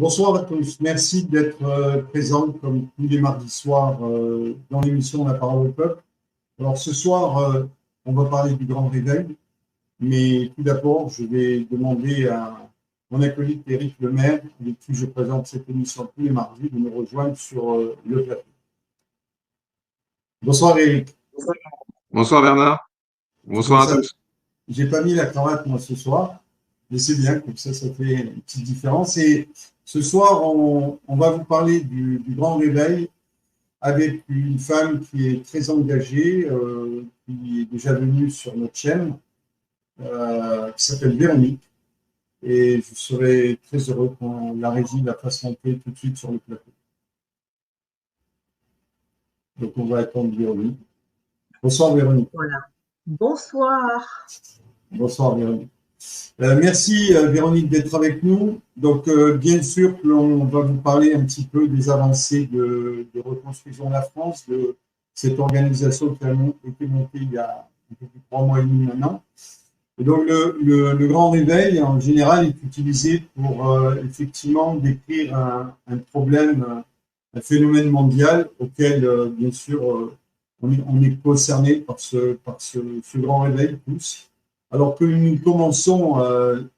Bonsoir à tous. Merci d'être présents comme tous les mardis soirs dans l'émission La Parole au Peuple. Alors ce soir, on va parler du grand réveil, mais tout d'abord, je vais demander à mon acolyte Éric Lemaire, avec qui je présente cette émission tous les mardis, de nous rejoindre sur le plateau. Bonsoir Éric. Bonsoir Bernard. Bonsoir à tous. J'ai pas mis la cravate moi ce soir, mais c'est bien, comme ça fait une petite différence. Et ce soir, on va vous parler du grand réveil avec une femme qui est très engagée, qui est déjà venue sur notre chaîne, qui s'appelle Véronique. Et je serai très heureux quand la régie la fasse monter tout de suite sur le plateau. Donc on va attendre Véronique. Bonsoir Véronique. Voilà. Bonsoir. Bonsoir Véronique. Merci Véronique d'être avec nous. Donc bien sûr on va vous parler un petit peu des avancées de Reconstruisons la France, de cette organisation qui a été montée il y a un peu plus de 3 mois et demi maintenant. Et donc le grand réveil en général est utilisé pour effectivement décrire un problème, un phénomène mondial auquel bien sûr on est concerné par ce grand réveil tous. Alors que nous commençons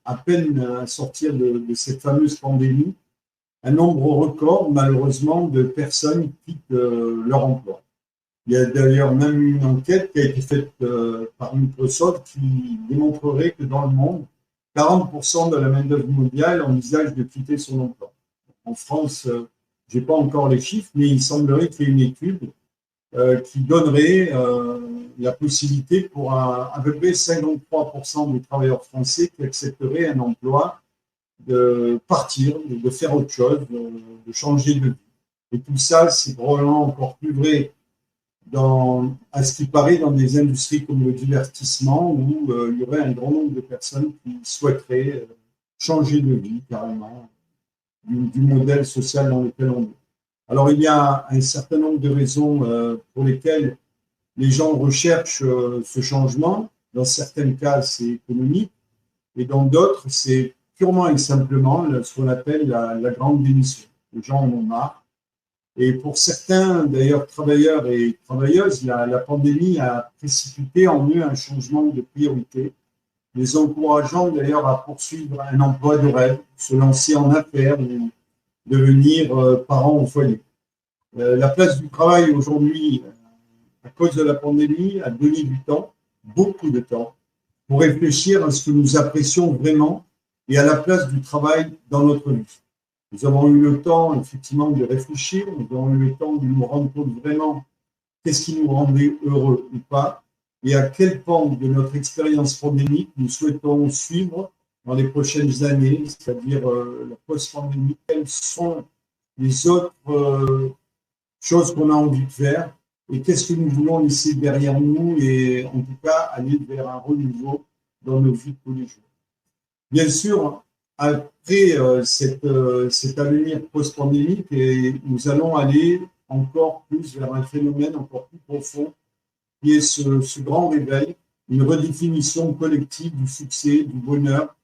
à peine à sortir de cette fameuse pandémie, un nombre record, malheureusement, de personnes quittent leur emploi. Il y a d'ailleurs même une enquête qui a été faite par Microsoft qui démontrerait que dans le monde, 40% de la main-d'œuvre mondiale envisage de quitter son emploi. En France, je n'ai pas encore les chiffres, mais il semblerait qu'il y ait une étude qui donnerait la possibilité pour à peu près 53% des travailleurs français qui accepteraient un emploi de partir, de faire autre chose, de changer de vie. Et tout ça, c'est probablement encore plus vrai à ce qui paraît dans des industries comme le divertissement où il y aurait un grand nombre de personnes qui souhaiteraient changer de vie carrément du modèle social dans lequel on est. Alors, il y a un certain nombre de raisons pour lesquelles les gens recherchent ce changement. Dans certains cas, c'est économique, et dans d'autres, c'est purement et simplement ce qu'on appelle la grande démission. Les gens en ont marre. Et pour certains, d'ailleurs, travailleurs et travailleuses, la pandémie a précipité en eux un changement de priorité, les encourageant d'ailleurs à poursuivre un emploi de rêve, se lancer en affaires ou devenir parents au foyer. La place du travail aujourd'hui, à cause de la pandémie, a donné du temps, beaucoup de temps, pour réfléchir à ce que nous apprécions vraiment et à la place du travail dans notre vie. Nous avons eu le temps, effectivement, de réfléchir, nous avons eu le temps de nous rendre compte vraiment qu'est-ce qui nous rendait heureux ou pas, et à quel pan de notre expérience pandémique nous souhaitons suivre dans les prochaines années, c'est-à-dire la post-pandémie. Quelles sont les autres choses qu'on a envie de faire et qu'est-ce que nous voulons laisser derrière nous et en tout cas aller vers un renouveau dans nos vies de tous les jours. Bien sûr, après cet avenir post-pandémique, nous allons aller encore plus vers un phénomène encore plus profond qui est ce grand réveil, une redéfinition collective du succès, du bonheur,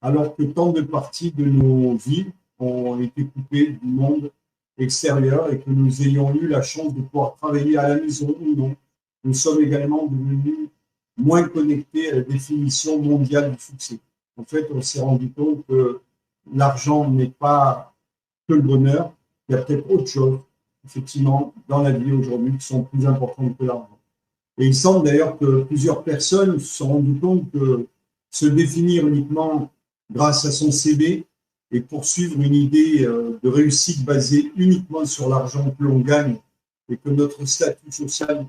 alors que tant de parties de nos vies ont été coupées du monde extérieur et que nous ayons eu la chance de pouvoir travailler à la maison ou non, nous sommes également devenus moins connectés à la définition mondiale du succès. En fait, on s'est rendu compte que l'argent n'est pas que le bonheur, il y a peut-être autre chose, effectivement, dans la vie aujourd'hui qui sont plus importantes que l'argent. Et il semble d'ailleurs que plusieurs personnes se sont rendues compte que se définir uniquement grâce à son CV et poursuivre une idée de réussite basée uniquement sur l'argent que l'on gagne et que notre statut social,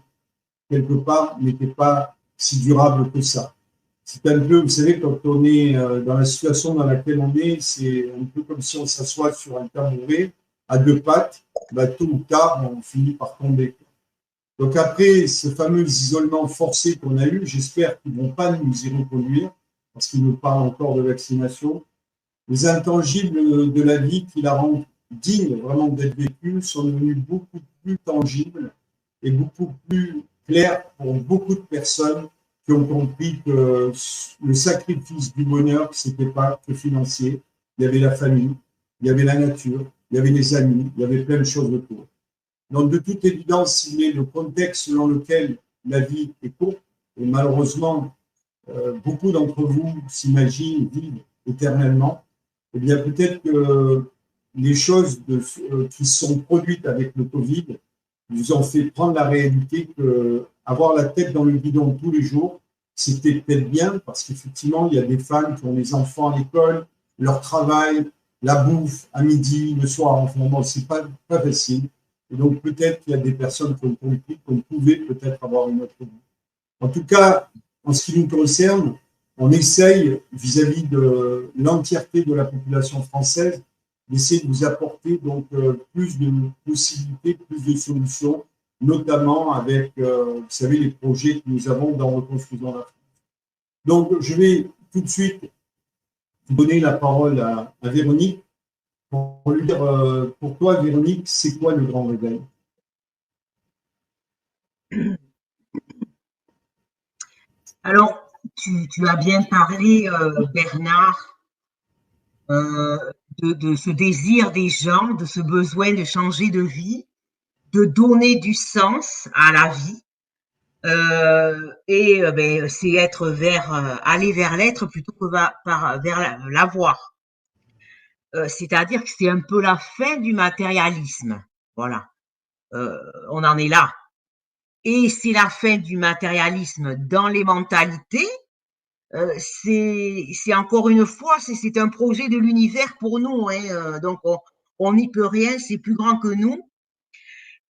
quelque part, n'était pas si durable que ça. C'est un peu, vous savez, quand on est dans la situation dans laquelle on est, c'est un peu comme si on s'assoit sur un tabouret à 2 pattes, tôt ou tard, on finit par tomber. Donc après ce fameux isolement forcé qu'on a eu, j'espère qu'ils ne vont pas nous y reconduire, parce qu'ils nous parlent encore de vaccination. Les intangibles de la vie qui la rendent digne vraiment d'être vécue sont devenus beaucoup plus tangibles et beaucoup plus clairs pour beaucoup de personnes qui ont compris que le sacrifice du bonheur, ce n'était pas que financier. Il y avait la famille, il y avait la nature, il y avait les amis, il y avait plein de choses autour. Donc, de toute évidence, s'il est le contexte dans lequel la vie est courte, et malheureusement, beaucoup d'entre vous s'imaginent vivre éternellement, eh bien, peut-être que les choses qui sont produites avec le Covid vous ont fait prendre la réalité que avoir la tête dans le guidon tous les jours, c'était peut-être bien, parce qu'effectivement, il y a des femmes qui ont des enfants à l'école, leur travail, la bouffe à midi, le soir, enfin, bon, c'est pas facile. Et donc, peut-être qu'il y a des personnes qui ont compris qu'on pouvait peut-être avoir une autre vie. En tout cas, en ce qui nous concerne, on essaye, vis-à-vis de l'entièreté de la population française, d'essayer de vous apporter donc plus de possibilités, plus de solutions, notamment avec, vous savez, les projets que nous avons dans Reconstruisons la France. Donc, je vais tout de suite donner la parole à Véronique pour lui dire, pour toi, Véronique, c'est quoi le grand réveil? Alors, tu as bien parlé, Bernard, de ce désir des gens, de ce besoin de changer de vie, de donner du sens à la vie. C'est être aller vers l'être plutôt que vers l'avoir. C'est-à-dire que c'est un peu la fin du matérialisme. Voilà. On en est là. Et c'est la fin du matérialisme dans les mentalités. C'est encore une fois, c'est un projet de l'univers pour nous, hein, donc on n'y peut rien, c'est plus grand que nous.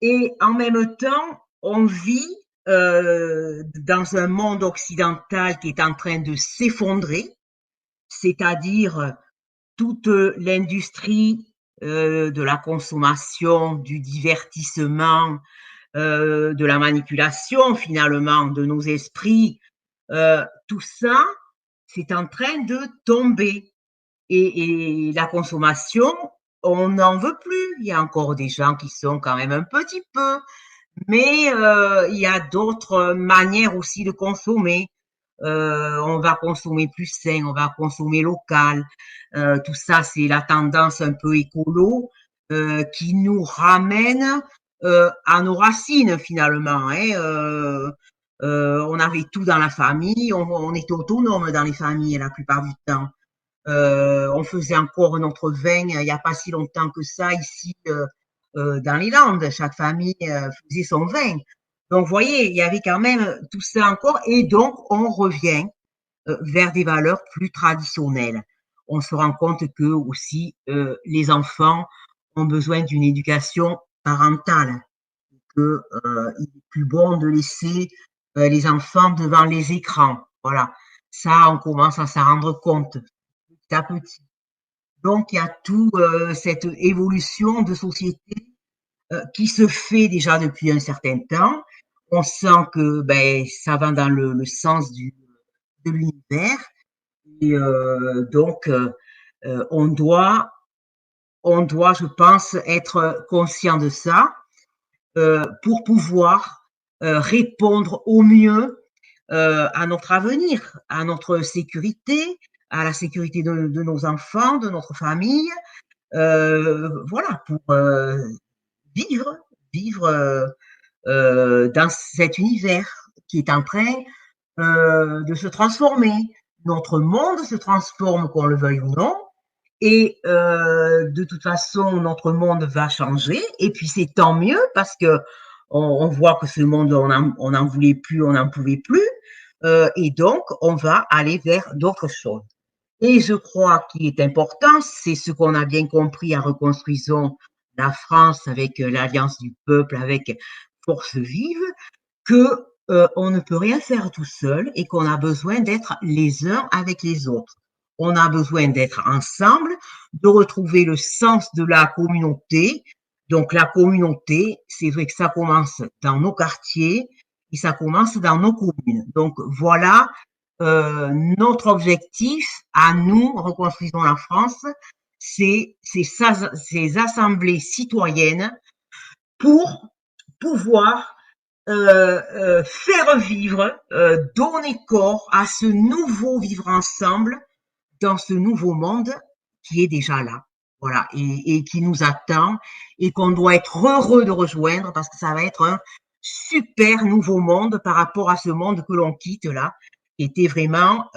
Et en même temps, on vit dans un monde occidental qui est en train de s'effondrer, c'est-à-dire toute l'industrie de la consommation, du divertissement, de la manipulation finalement de nos esprits, tout ça, c'est en train de tomber. Et la consommation, on n'en veut plus. Il y a encore des gens qui sont quand même un petit peu, mais il y a d'autres manières aussi de consommer. On va consommer plus sain, on va consommer local. Tout ça, c'est la tendance un peu écolo qui nous ramène à nos racines finalement. On avait tout dans la famille, on était autonome dans les familles la plupart du temps. On faisait encore notre vin il n'y a pas si longtemps que ça ici dans les Landes. Chaque famille faisait son vin. Donc, vous voyez, il y avait quand même tout ça encore. Et donc, on revient vers des valeurs plus traditionnelles. On se rend compte que aussi les enfants ont besoin d'une éducation parentale. Que il est plus bon de laisser les enfants devant les écrans. Voilà. Ça, on commence à s'en rendre compte petit à petit. Donc, il y a tout cette évolution de société qui se fait déjà depuis un certain temps. On sent que ça va dans le sens de l'univers. Et donc, on doit, je pense, être conscient de ça pour pouvoir répondre au mieux à notre avenir, à notre sécurité, à la sécurité de nos enfants, de notre famille, voilà, pour vivre dans cet univers qui est en train de se transformer. Notre monde se transforme, qu'on le veuille ou non, et de toute façon, notre monde va changer. Et puis c'est tant mieux parce que on voit que ce monde, on n'en voulait plus, on n'en pouvait plus, et donc on va aller vers d'autres choses. Et je crois qu'il est important, c'est ce qu'on a bien compris en Reconstruisons la France avec l'Alliance du peuple, avec Force Vive, que on ne peut rien faire tout seul et qu'on a besoin d'être les uns avec les autres. On a besoin d'être ensemble, de retrouver le sens de la communauté. Donc la communauté, c'est vrai que ça commence dans nos quartiers et ça commence dans nos communes. Donc voilà notre objectif à nous, Reconstruisons la France, c'est ces assemblées citoyennes pour pouvoir faire vivre, donner corps à ce nouveau vivre ensemble dans ce nouveau monde qui est déjà là. voilà, et qui nous attend et qu'on doit être heureux de rejoindre parce que ça va être un super nouveau monde par rapport à ce monde que l'on quitte là, qui était vraiment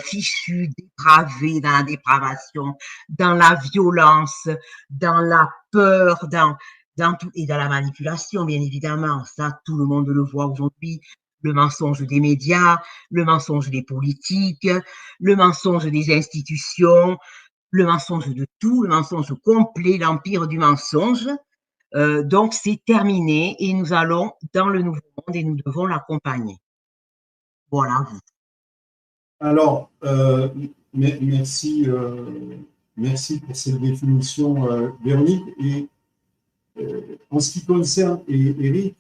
fichu, dépravé, dans la dépravation, dans la violence, dans la peur, dans tout, et dans la manipulation, bien évidemment. Ça, tout le monde le voit aujourd'hui. Le mensonge des médias, le mensonge des politiques, le mensonge des institutions, le mensonge de tout, le mensonge complet, l'empire du mensonge. Donc, c'est terminé et nous allons dans le nouveau monde et nous devons l'accompagner. Voilà. Alors, merci, merci pour cette définition, Véronique. Et en ce qui concerne Éric,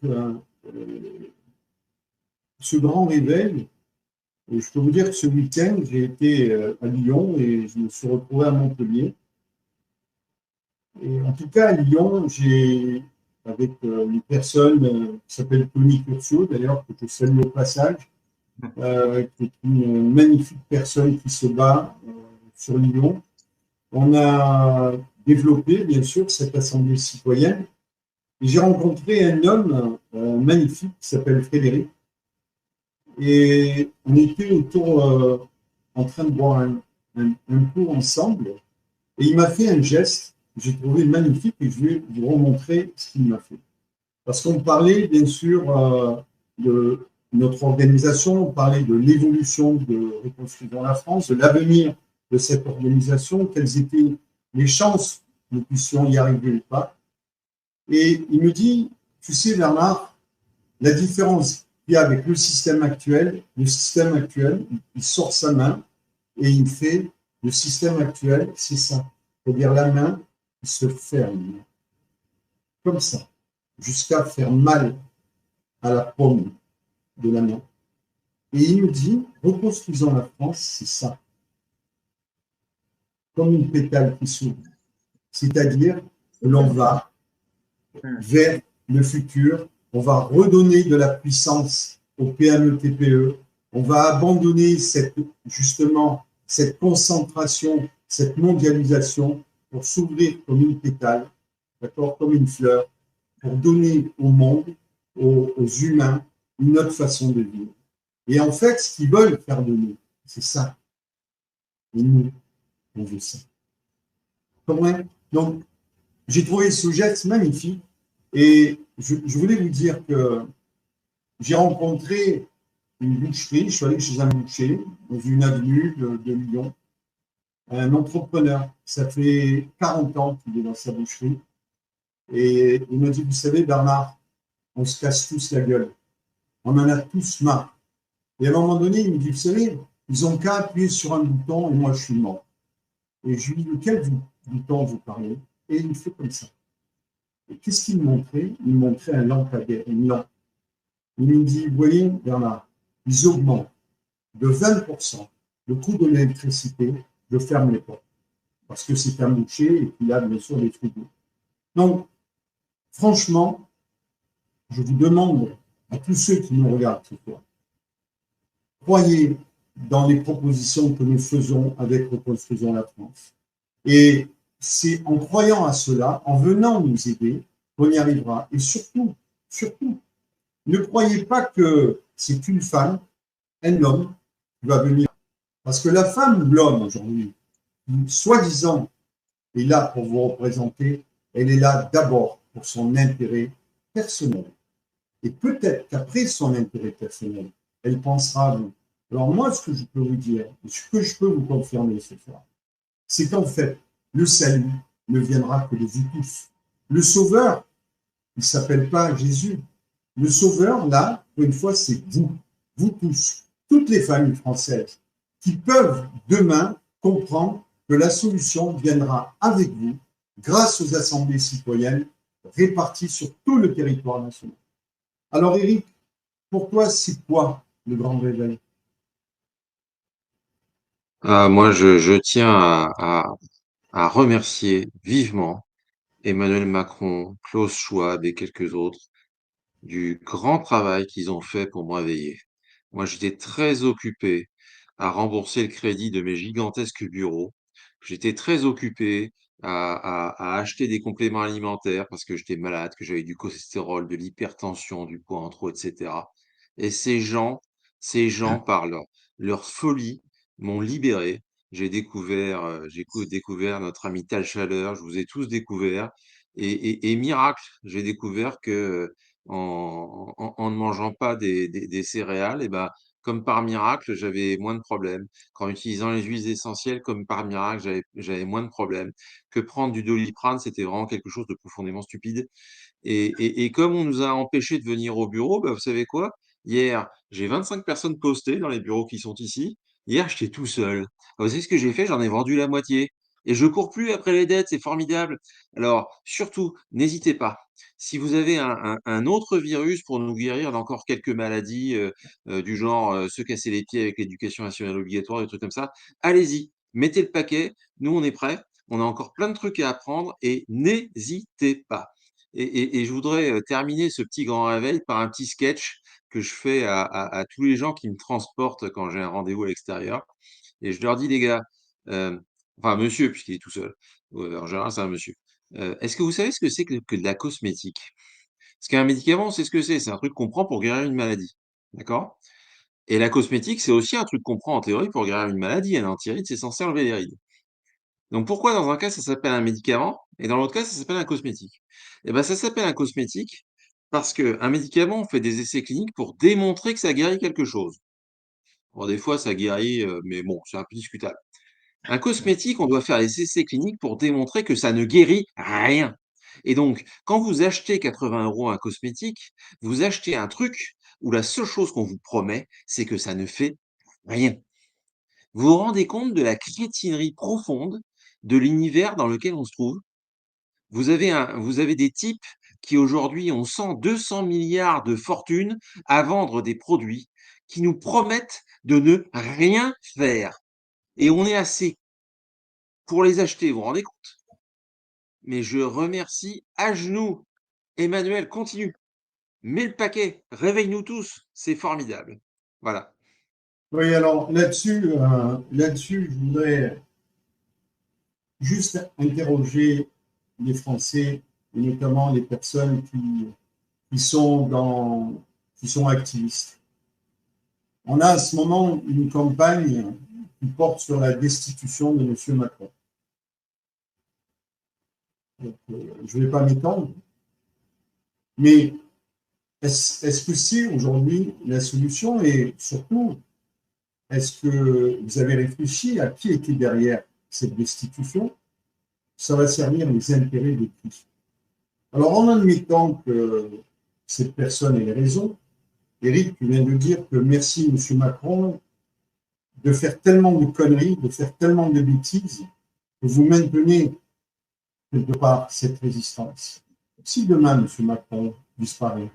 ce grand réveil, je peux vous dire que ce week-end, j'ai été à Lyon et je me suis retrouvé à Montpellier. Et en tout cas, à Lyon, j'ai, avec une personne qui s'appelle Tony Curcio, d'ailleurs, que je salue au passage, qui est une magnifique personne qui se bat sur Lyon. On a développé, bien sûr, cette assemblée citoyenne. Et j'ai rencontré un homme magnifique qui s'appelle Frédéric. Et on était autour, en train de boire un coup ensemble. Et il m'a fait un geste que j'ai trouvé magnifique et je vais vous remontrer ce qu'il m'a fait. Parce qu'on parlait, bien sûr, de notre organisation, on parlait de l'évolution de Reconstruisons la France, de l'avenir de cette organisation, quelles étaient les chances que nous puissions y arriver ou pas. Et il me dit, tu sais, Bernard, la différence qu'il y a avec le système actuel, il sort sa main et il fait, le système actuel, c'est ça. C'est-à-dire la main qui se ferme, comme ça, jusqu'à faire mal à la paume de la main. Et il me dit, reconstruisons la France, c'est ça. Comme une pétale qui s'ouvre. C'est-à-dire que l'on va vers le futur, on va redonner de la puissance aux PME, TPE, on va abandonner justement cette concentration, cette mondialisation pour s'ouvrir comme une pétale, d'accord, comme une fleur, pour donner au monde, aux humains, une autre façon de vivre. Et en fait, ce qu'ils veulent faire de nous, c'est ça. Et nous, on veut ça. Comment? Donc, j'ai trouvé ce geste magnifique et je voulais vous dire que j'ai rencontré une boucherie, je suis allé chez un boucher dans une avenue de Lyon, un entrepreneur, ça fait 40 ans qu'il est dans sa boucherie et il m'a dit, vous savez Bernard, on se casse tous la gueule, on en a tous marre. Et à un moment donné, il me dit, vous savez, ils ont qu'à appuyer sur un bouton et moi je suis mort. Et je lui dis, de quel bouton vous parlez? Et il me fait comme ça. Et qu'est-ce qu'il me montrait? Il me montrait un lampadaire, une lampe. Il me dit, vous voyez, Bernard, ils augmentent de 20% le coût de l'électricité, je ferme les portes. Parce que c'est un boucher et qu'il a bien sûr des frigos. Donc, franchement, je vous demande à tous ceux qui nous regardent ce soir, croyez dans les propositions que nous faisons avec Reconstruisons la France. Et c'est en croyant à cela, en venant nous aider, qu'on y arrivera. Et surtout, ne croyez pas que c'est une femme, un homme, qui va venir. Parce que la femme ou l'homme aujourd'hui, soi-disant, est là pour vous représenter, elle est là d'abord pour son intérêt personnel. Et peut-être qu'après son intérêt personnel, elle pensera à vous. Alors moi, ce que je peux vous dire, ce que je peux vous confirmer ce soir, c'est qu'en fait, le salut ne viendra que de vous tous. Le Sauveur, il ne s'appelle pas Jésus. Le Sauveur, là, pour une fois, c'est vous tous, toutes les familles françaises, qui peuvent demain comprendre que la solution viendra avec vous, grâce aux assemblées citoyennes réparties sur tout le territoire national. Alors, Éric, pour toi, c'est quoi le grand réveil? Moi, je tiens à remercier vivement Emmanuel Macron, Klaus Schwab et quelques autres du grand travail qu'ils ont fait pour me réveiller. Moi, j'étais très occupé à rembourser le crédit de mes gigantesques bureaux. J'étais très occupé à acheter des compléments alimentaires parce que j'étais malade, que j'avais du cholestérol, de l'hypertension, du poids en trop, etc. Et ces gens par leur folie, m'ont libéré. J'ai découvert notre ami Tal Chaleur, je vous ai tous découvert. Et miracle, j'ai découvert que en ne mangeant pas des céréales, et ben, comme par miracle, j'avais moins de problèmes. Qu'en utilisant les huiles essentielles, comme par miracle, j'avais moins de problèmes. Que prendre du Doliprane, c'était vraiment quelque chose de profondément stupide. Et comme on nous a empêchés de venir au bureau, bah, vous savez quoi? Hier, j'ai 25 personnes postées dans les bureaux qui sont ici. Hier, j'étais tout seul. Vous savez ce que j'ai fait? J'en ai vendu la moitié. Et je cours plus après les dettes, c'est formidable. Alors, surtout, n'hésitez pas. Si vous avez un autre virus pour nous guérir d'encore quelques maladies du genre se casser les pieds avec l'éducation nationale obligatoire, des trucs comme ça, allez-y, mettez le paquet. Nous, on est prêts. On a encore plein de trucs à apprendre et n'hésitez pas. Et je voudrais terminer ce petit grand réveil par un petit sketch que je fais à tous les gens qui me transportent quand j'ai un rendez-vous à l'extérieur. Et je leur dis, les gars, enfin monsieur, puisqu'il est tout seul, en général c'est un monsieur, est-ce que vous savez ce que c'est que de la cosmétique? Parce qu'un médicament, c'est ce que c'est un truc qu'on prend pour guérir une maladie. D'accord? Et la cosmétique, c'est aussi un truc qu'on prend en théorie pour guérir une maladie. Un antiride, c'est censé enlever les rides. Donc pourquoi dans un cas ça s'appelle un médicament et dans l'autre cas ça s'appelle un cosmétique? Eh ben ça s'appelle un cosmétique parce qu'un médicament, on fait des essais cliniques pour démontrer que ça guérit quelque chose. Bon, des fois ça guérit, mais bon, c'est un peu discutable. Un cosmétique, on doit faire les essais cliniques pour démontrer que ça ne guérit rien. Et donc, quand vous achetez 80 € un cosmétique, vous achetez un truc où la seule chose qu'on vous promet, c'est que ça ne fait rien. Vous vous rendez compte de la crétinerie profonde de l'univers dans lequel on se trouve? Vous avez des types qui aujourd'hui ont 100-200 milliards de fortune à vendre des produits qui nous promettent de ne rien faire. Et on est assez pour les acheter, vous vous rendez compte? Mais je remercie à genoux. Emmanuel, continue. Mets le paquet. Réveille-nous tous. C'est formidable. Voilà. Oui, alors là-dessus, je voudrais juste interroger les Français, et notamment les personnes qui qui sont activistes. On a à ce moment une campagne qui porte sur la destitution de M. Macron. Donc, je ne vais pas m'étendre, mais est-ce que c'est aujourd'hui la solution et surtout, est-ce que vous avez réfléchi à qui était derrière cette destitution? Ça va servir les intérêts de qui? Alors, en admettant que cette personne ait raison, Éric, tu viens de dire que merci M. Macron de faire tellement de conneries, de faire tellement de bêtises, que vous maintenez quelque part cette résistance. Si demain M. Macron disparaît,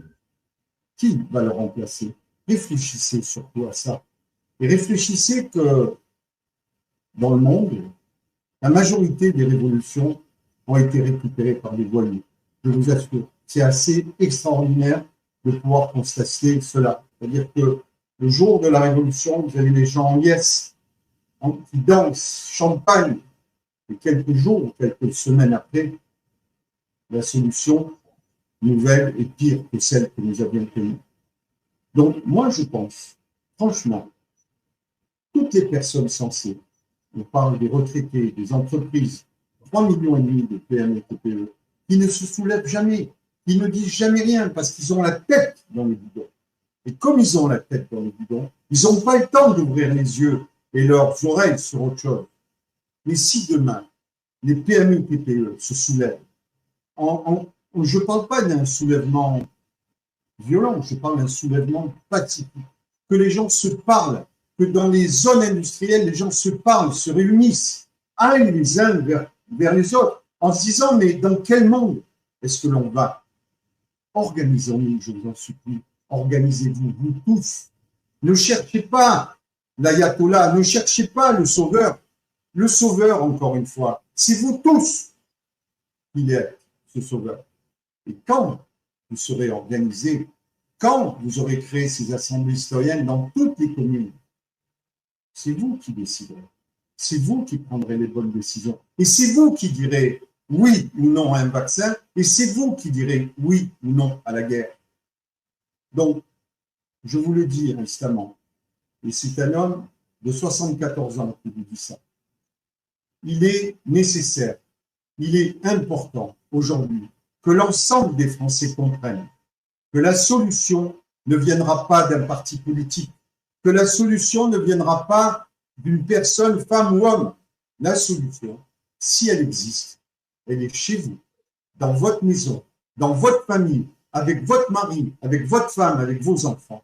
qui va le remplacer? Réfléchissez surtout à ça. Et réfléchissez que dans le monde, la majorité des révolutions ont été récupérées par les voyous. Je vous assure, c'est assez extraordinaire de pouvoir constater cela. C'est-à-dire que le jour de la révolution, vous avez les gens en liesse, qui dansent, champagne, et quelques jours, quelques semaines après, la solution nouvelle est pire que celle que nous avions connue. Donc, moi, je pense, franchement, toutes les personnes sensées, on parle des retraités, des entreprises, 3,5 millions de PME et TPE, qui ne se soulèvent jamais, qui ne disent jamais rien parce qu'ils ont la tête dans le guidon. Et comme ils ont la tête dans le guidon, ils n'ont pas le temps d'ouvrir les yeux et leurs oreilles sur autre chose. Mais si demain, les PME et TPE se soulèvent, je ne parle pas d'un soulèvement violent, je parle d'un soulèvement pacifique, que les gens se parlent, que dans les zones industrielles, les gens se parlent, se réunissent, aillent les uns vers les autres, en se disant, mais dans quel monde est-ce que l'on va? Organisons-nous, je vous en supplie, organisez-vous, vous tous. Ne cherchez pas l'ayatollah, ne cherchez pas le sauveur. Le sauveur, encore une fois, c'est vous tous qui êtes ce sauveur. Et quand vous serez organisés, quand vous aurez créé ces assemblées citoyennes dans toutes les communes, c'est vous qui déciderez. C'est vous qui prendrez les bonnes décisions. Et c'est vous qui direz oui ou non à un vaccin, et c'est vous qui direz oui ou non à la guerre. Donc, je vous le dis instamment, et c'est un homme de 74 ans qui vous dit ça. Il est nécessaire, il est important aujourd'hui que l'ensemble des Français comprennent que la solution ne viendra pas d'un parti politique, que la solution ne viendra pas d'une personne, femme ou homme. La solution, si elle existe, elle est chez vous, dans votre maison, dans votre famille, avec votre mari, avec votre femme, avec vos enfants.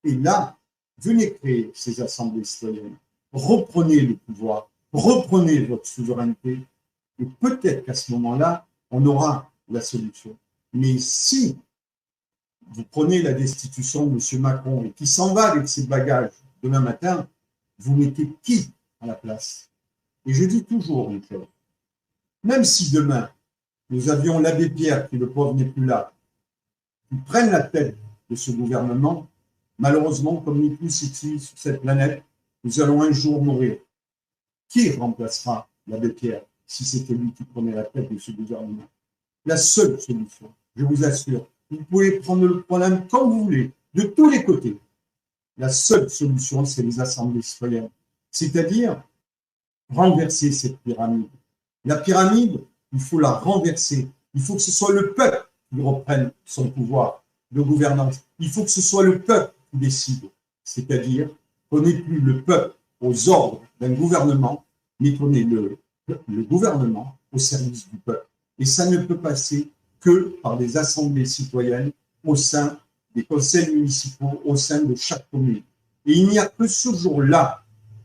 Et là, venez créer ces assemblées citoyennes. Reprenez le pouvoir, reprenez votre souveraineté. Et peut-être qu'à ce moment-là, on aura la solution. Mais si vous prenez la destitution de M. Macron et qui s'en va avec ses bagages demain matin, vous mettez qui à la place? Et je dis toujours une chose, même si demain, nous avions l'abbé Pierre, qui le pauvre n'est plus là, qui prenne la tête de ce gouvernement, malheureusement, comme nous tous ici sur cette planète, nous allons un jour mourir. Qui remplacera l'abbé Pierre si c'était lui qui prenait la tête de ce gouvernement? La seule solution, je vous assure, vous pouvez prendre le problème comme vous voulez, de tous les côtés. La seule solution, c'est les assemblées citoyennes. C'est-à-dire renverser cette pyramide. La pyramide, il faut la renverser. Il faut que ce soit le peuple qui reprenne son pouvoir de gouvernance. Il faut que ce soit le peuple qui décide. C'est-à-dire qu'on n'ait plus le peuple aux ordres d'un gouvernement, mais qu'on ait le gouvernement au service du peuple. Et ça ne peut passer que par des assemblées citoyennes au sein des conseils municipaux, au sein de chaque commune. Et il n'y a que ce jour-là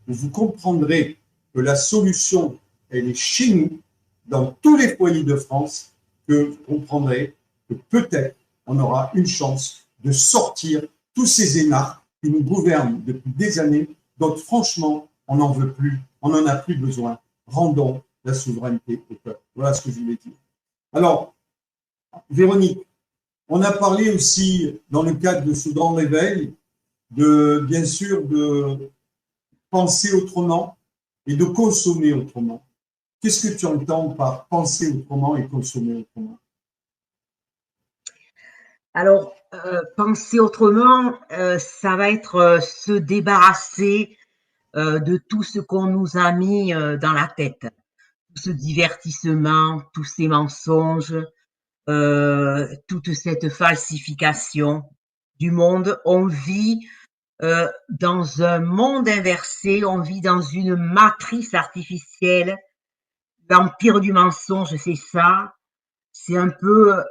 où vous comprendrez que la solution, elle est chez nous, dans tous les foyers de France, que vous comprendrez que peut-être on aura une chance de sortir tous ces énarques qui nous gouvernent depuis des années. Donc franchement, on n'en veut plus, on n'en a plus besoin. Rendons la souveraineté au peuple. Voilà ce que je voulais dire. Alors, Véronique, on a parlé aussi, dans le cadre de ce grand réveil, bien sûr, de penser autrement et de consommer autrement. Qu'est-ce que tu entends par penser autrement et consommer autrement? Alors, penser autrement, ça va être se débarrasser de tout ce qu'on nous a mis dans la tête. Tout ce divertissement, tous ces mensonges, toute cette falsification du monde. On vit dans un monde inversé, on vit dans une matrice artificielle. L'empire du mensonge, c'est ça. C'est un peu,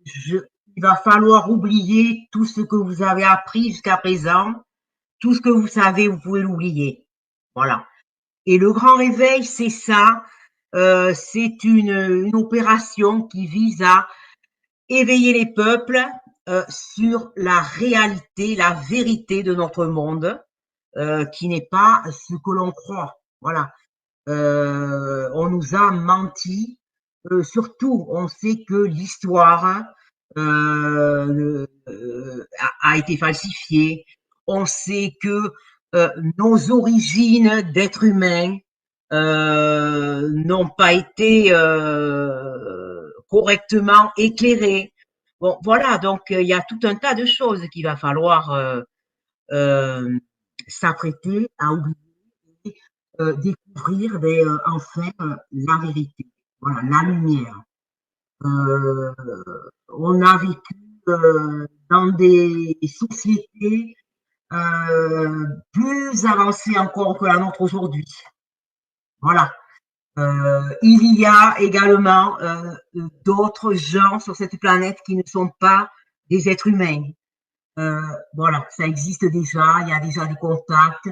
il va falloir oublier tout ce que vous avez appris jusqu'à présent. Tout ce que vous savez, vous pouvez l'oublier. Voilà. Et le grand réveil, c'est ça. C'est une opération qui vise à éveiller les peuples sur la réalité, la vérité de notre monde, qui n'est pas ce que l'on croit. Voilà. On nous a menti. Surtout, on sait que l'histoire a été falsifiée. On sait que nos origines d'êtres humains n'ont pas été correctement éclairées. Bon, voilà, donc il y a tout un tas de choses qu'il va falloir s'apprêter à oublier et découvrir enfin la vérité, voilà, la lumière. On a vécu dans des sociétés plus avancées encore que la nôtre aujourd'hui. Voilà. Il y a également d'autres gens sur cette planète qui ne sont pas des êtres humains. Voilà, ça existe déjà, il y a déjà des contacts.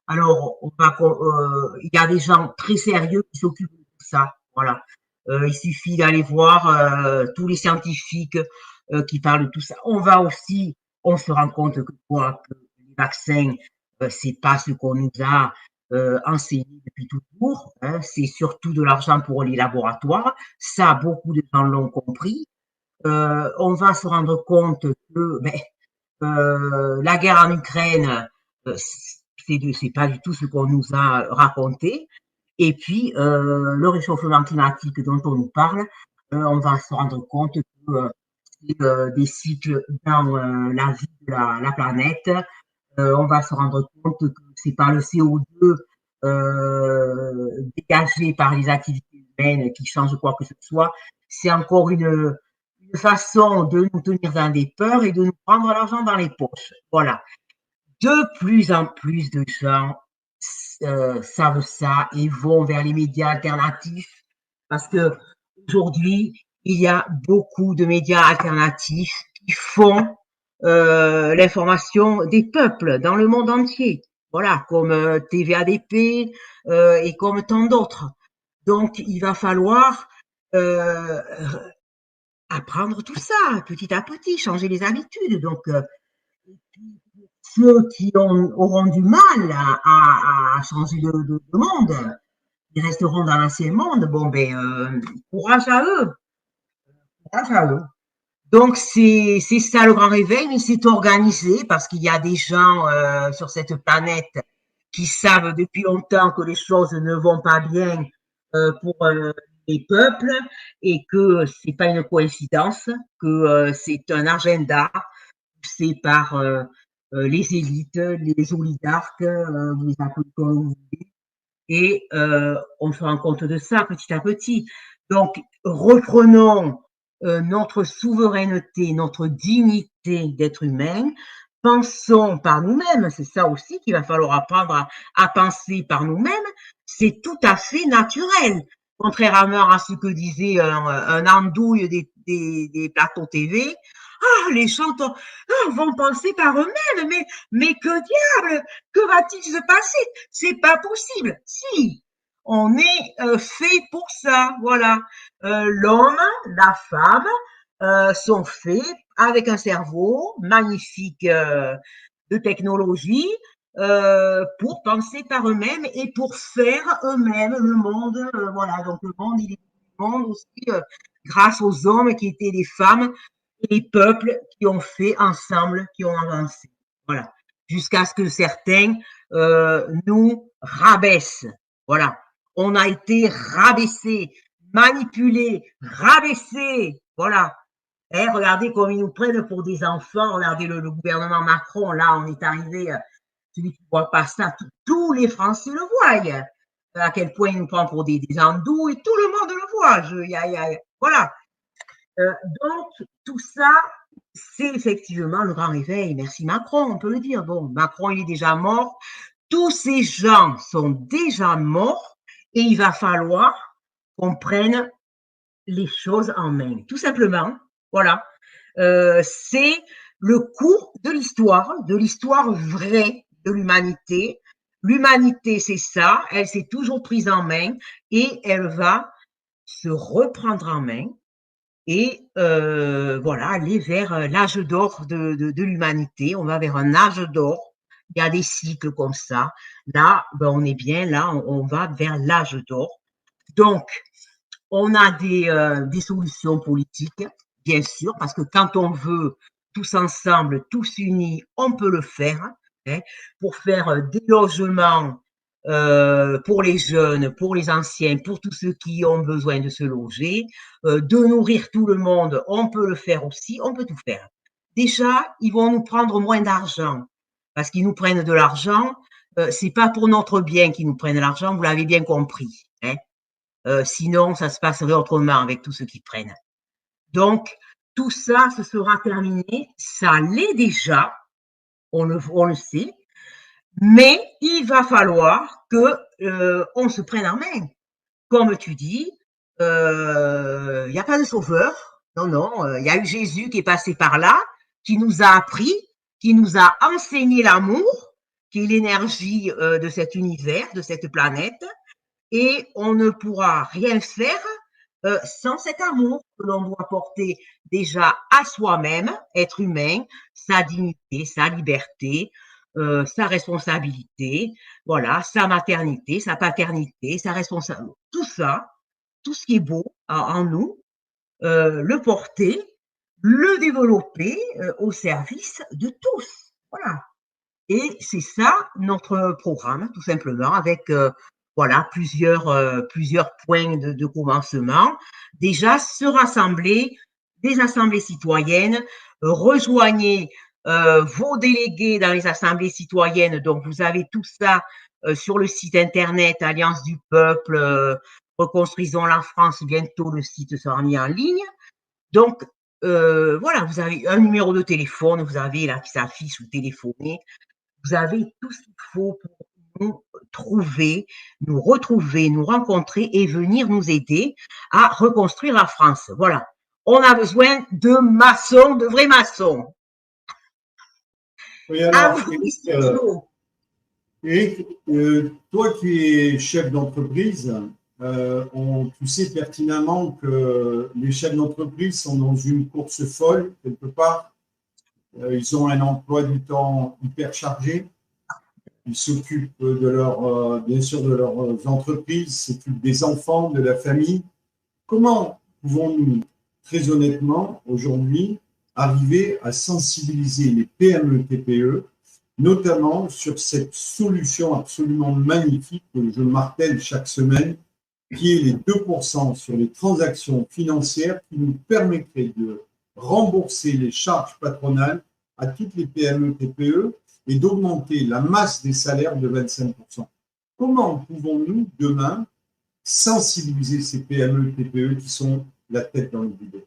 Alors, il y a des gens très sérieux qui s'occupent de tout ça. Voilà. Il suffit d'aller voir tous les scientifiques qui parlent de tout ça. On se rend compte que les vaccins, c'est pas ce qu'on nous a enseigné depuis toujours. Hein, c'est surtout de l'argent pour les laboratoires. Ça, beaucoup de gens l'ont compris. On va se rendre compte que la guerre en Ukraine, c'est pas du tout ce qu'on nous a raconté. Et puis, le réchauffement climatique dont on nous parle, on va se rendre compte que c'est des cycles dans la vie de la planète. On va se rendre compte que c'est pas le CO2 dégagé par les activités humaines qui change quoi que ce soit. C'est encore une façon de nous tenir dans des peurs et de nous prendre l'argent dans les poches. Voilà. De plus en plus de gens savent ça et vont vers les médias alternatifs parce que aujourd'hui, il y a beaucoup de médias alternatifs qui font l'information des peuples dans le monde entier. Voilà, comme TVADP et comme tant d'autres. Donc, il va falloir apprendre tout ça petit à petit, changer les habitudes. Donc, ceux qui auront du mal à changer de monde, ils resteront dans l'ancien monde. Bon, ben, courage à eux, courage à eux. Donc, c'est ça le grand réveil, mais c'est organisé parce qu'il y a des gens sur cette planète qui savent depuis longtemps que les choses ne vont pas bien pour les peuples et que c'est pas une coïncidence, que c'est un agenda poussé par les élites, les oligarques, vous les appelez comme vous voulez, et on se rend compte de ça petit à petit. Donc, reprenons notre souveraineté, notre dignité d'être humain, pensons par nous-mêmes, c'est ça aussi qu'il va falloir apprendre à penser par nous-mêmes, c'est tout à fait naturel. Contrairement à ce que disait un andouille des plateaux TV, ah, les gens vont penser par eux-mêmes, mais que diable, que va-t-il se passer? C'est pas possible. Si, on est fait pour ça, voilà. L'homme, la femme sont faits avec un cerveau magnifique de technologie pour penser par eux-mêmes et pour faire eux-mêmes le monde. Voilà, donc le monde, il est le monde aussi grâce aux hommes qui étaient des femmes et les peuples qui ont fait ensemble, qui ont avancé. Voilà, jusqu'à ce que certains nous rabaissent. Voilà, on a été rabaissés, manipulés, rabaissés. Voilà. Eh, regardez comme ils nous prennent pour des enfants. Regardez le gouvernement Macron. Là, on est arrivé. Celui qui ne voit pas ça, tous les Français le voient. À quel point ils nous prennent pour des andous et tout le monde le voit. Voilà. Donc, tout ça, c'est effectivement le grand réveil. Merci Macron, on peut le dire. Bon, Macron, il est déjà mort. Tous ces gens sont déjà morts et il va falloir qu'on prenne les choses en main. Tout simplement, voilà. C'est le cours de l'histoire vraie de l'humanité. L'humanité, c'est ça. Elle s'est toujours prise en main et elle va se reprendre en main et voilà, aller vers l'âge d'or de l'humanité. On va vers un âge d'or. Il y a des cycles comme ça. Là, ben, on est bien, là, on va vers l'âge d'or. Donc, on a des solutions politiques, bien sûr, parce que quand on veut tous ensemble, tous unis, on peut le faire, hein, pour faire des logements pour les jeunes, pour les anciens, pour tous ceux qui ont besoin de se loger, de nourrir tout le monde, on peut le faire aussi, on peut tout faire. Déjà, ils vont nous prendre moins d'argent, parce qu'ils nous prennent de l'argent, c'est pas pour notre bien qu'ils nous prennent l'argent, vous l'avez bien compris, hein. Sinon, ça se passerait autrement avec tous ceux qui prennent. Donc, tout ça, ce sera terminé. Ça l'est déjà, on le sait, mais il va falloir que on se prenne en main. Comme tu dis, il n'y a pas de sauveur. Non, non, il y a eu Jésus qui est passé par là, qui nous a appris, qui nous a enseigné l'amour, qui est l'énergie de cet univers, de cette planète. Et on ne pourra rien faire sans cet amour que l'on doit porter déjà à soi-même, être humain, sa dignité, sa liberté, sa responsabilité, voilà, sa maternité, sa paternité, sa responsabilité, tout ça, tout ce qui est beau en nous, le porter, le développer au service de tous. Voilà. Et c'est ça notre programme, tout simplement, avec voilà, plusieurs points de commencement. Déjà, se rassembler, des assemblées citoyennes, rejoignez vos délégués dans les assemblées citoyennes. Donc, vous avez tout ça sur le site internet Alliance du Peuple, Reconstruisons la France. Bientôt, le site sera mis en ligne. Donc, voilà, vous avez un numéro de téléphone, vous avez là qui s'affiche, vous téléphonez. Vous avez tout ce qu'il faut pour nous trouver, nous retrouver, nous rencontrer et venir nous aider à reconstruire la France. Voilà. On a besoin de maçons, de vrais maçons. Oui, À alors, vous, Eric, Monsieur Thilo. Eric, toi qui es chef d'entreprise, tu sais pertinemment que les chefs d'entreprise sont dans une course folle, quelque part. Ils ont un emploi du temps hyper chargé. Ils s'occupent bien sûr, de leurs entreprises, s'occupent des enfants, de la famille. Comment pouvons-nous, très honnêtement, aujourd'hui, arriver à sensibiliser les PME, TPE, notamment sur cette solution absolument magnifique que je martèle chaque semaine, qui est les 2% sur les transactions financières qui nous permettraient de rembourser les charges patronales à toutes les PME, TPE et d'augmenter la masse des salaires de 25%. Comment pouvons-nous, demain, sensibiliser ces PME, TPE qui sont la tête dans le guidon?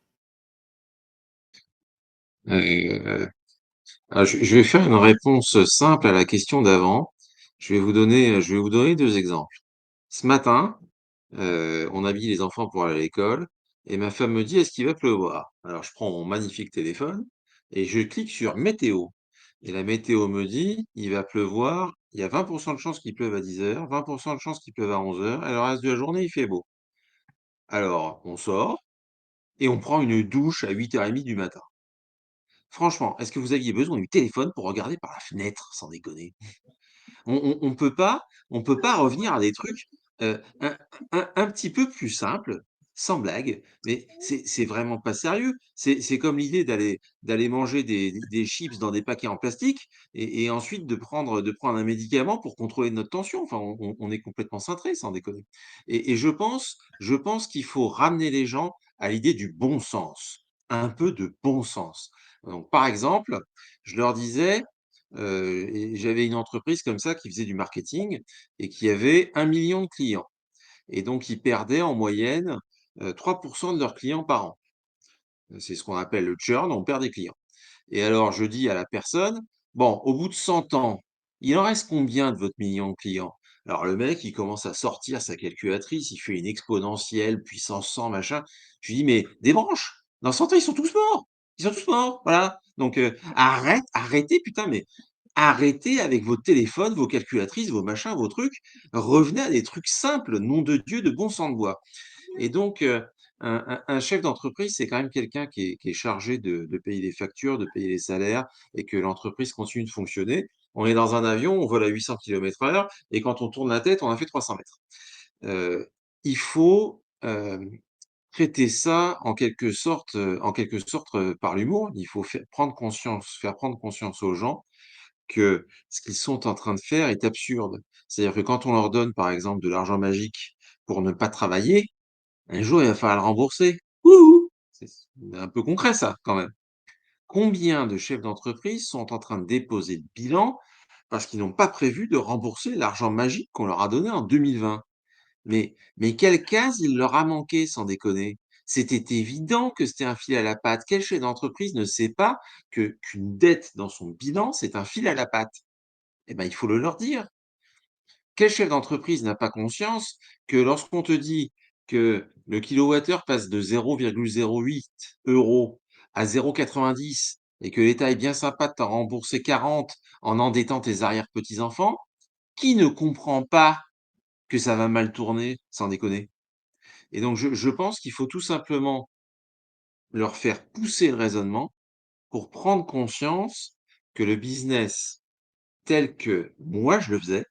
Euh, je vais faire une réponse simple à la question d'avant. Je vais vous donner deux exemples. Ce matin, on habille les enfants pour aller à l'école et ma femme me dit: «Est-ce qu'il va pleuvoir?» Alors je prends mon magnifique téléphone et je clique sur météo et la météo me dit: «Il va pleuvoir, il y a 20 de chances qu'il pleuve à 10 heures, 20 de chances qu'il pleuve à 11 heures et le reste de la journée, il fait beau». Alors on sort et on prend une douche à 8h30 du matin. Franchement, est-ce que vous aviez besoin du téléphone pour regarder par la fenêtre, sans déconner? On peut pas revenir à des trucs, un petit peu plus simples, sans blague, mais c'est vraiment pas sérieux. C'est comme l'idée d'aller manger des chips dans des paquets en plastique et ensuite de prendre un médicament pour contrôler notre tension. Enfin, on est complètement cintré, sans déconner. Et je pense qu'il faut ramener les gens à l'idée du bon sens, un peu de bon sens. Donc par exemple, je leur disais, et j'avais une entreprise comme ça qui faisait du marketing et qui avait 1 million de clients et donc ils perdaient en moyenne, 3 de leurs clients par an. C'est ce qu'on appelle le churn, on perd des clients et alors je dis à la personne: «Bon, au bout de 100 ans, il en reste combien de votre million de clients?» Alors le mec, il commence à sortir sa calculatrice, il fait une exponentielle puissance 100 machin. Je lui dis: «Mais des branches, dans 100 ans, ils sont tous morts! Ils sont tous morts, voilà, donc arrêtez putain, mais arrêtez avec vos téléphones, vos calculatrices, vos machins, vos trucs. Revenez à des trucs simples, nom de Dieu, de bon sang de bois». Et donc, un chef d'entreprise, c'est quand même quelqu'un qui est chargé de payer les factures, de payer les salaires et que l'entreprise continue de fonctionner. On est dans un avion, on vole à 800 km/h et quand on tourne la tête, on a fait 300 mètres. Il faut, traiter ça en quelque sorte, par l'humour. Il faut faire prendre conscience aux gens que ce qu'ils sont en train de faire est absurde. C'est-à-dire que quand on leur donne, par exemple, de l'argent magique pour ne pas travailler, un jour, il va falloir le rembourser. Wouhou! C'est un peu concret ça, quand même. Combien de chefs d'entreprise sont en train de déposer le bilan parce qu'ils n'ont pas prévu de rembourser l'argent magique qu'on leur a donné en 2020? Mais quelle case il leur a manqué, sans déconner? C'était évident que c'était un fil à la patte. Quel chef d'entreprise ne sait pas qu'une dette dans son bilan, c'est un fil à la patte? Eh ben, il faut le leur dire. Quel chef d'entreprise n'a pas conscience que lorsqu'on te dit que le kilowattheure passe de 0,08 € à 0,90 et que l'État est bien sympa de t'en rembourser 40 en endettant tes arrière-petits-enfants, qui ne comprend pas que ça va mal tourner, sans déconner? Et donc je pense qu'il faut tout simplement leur faire pousser le raisonnement pour prendre conscience que le business tel que moi je le faisais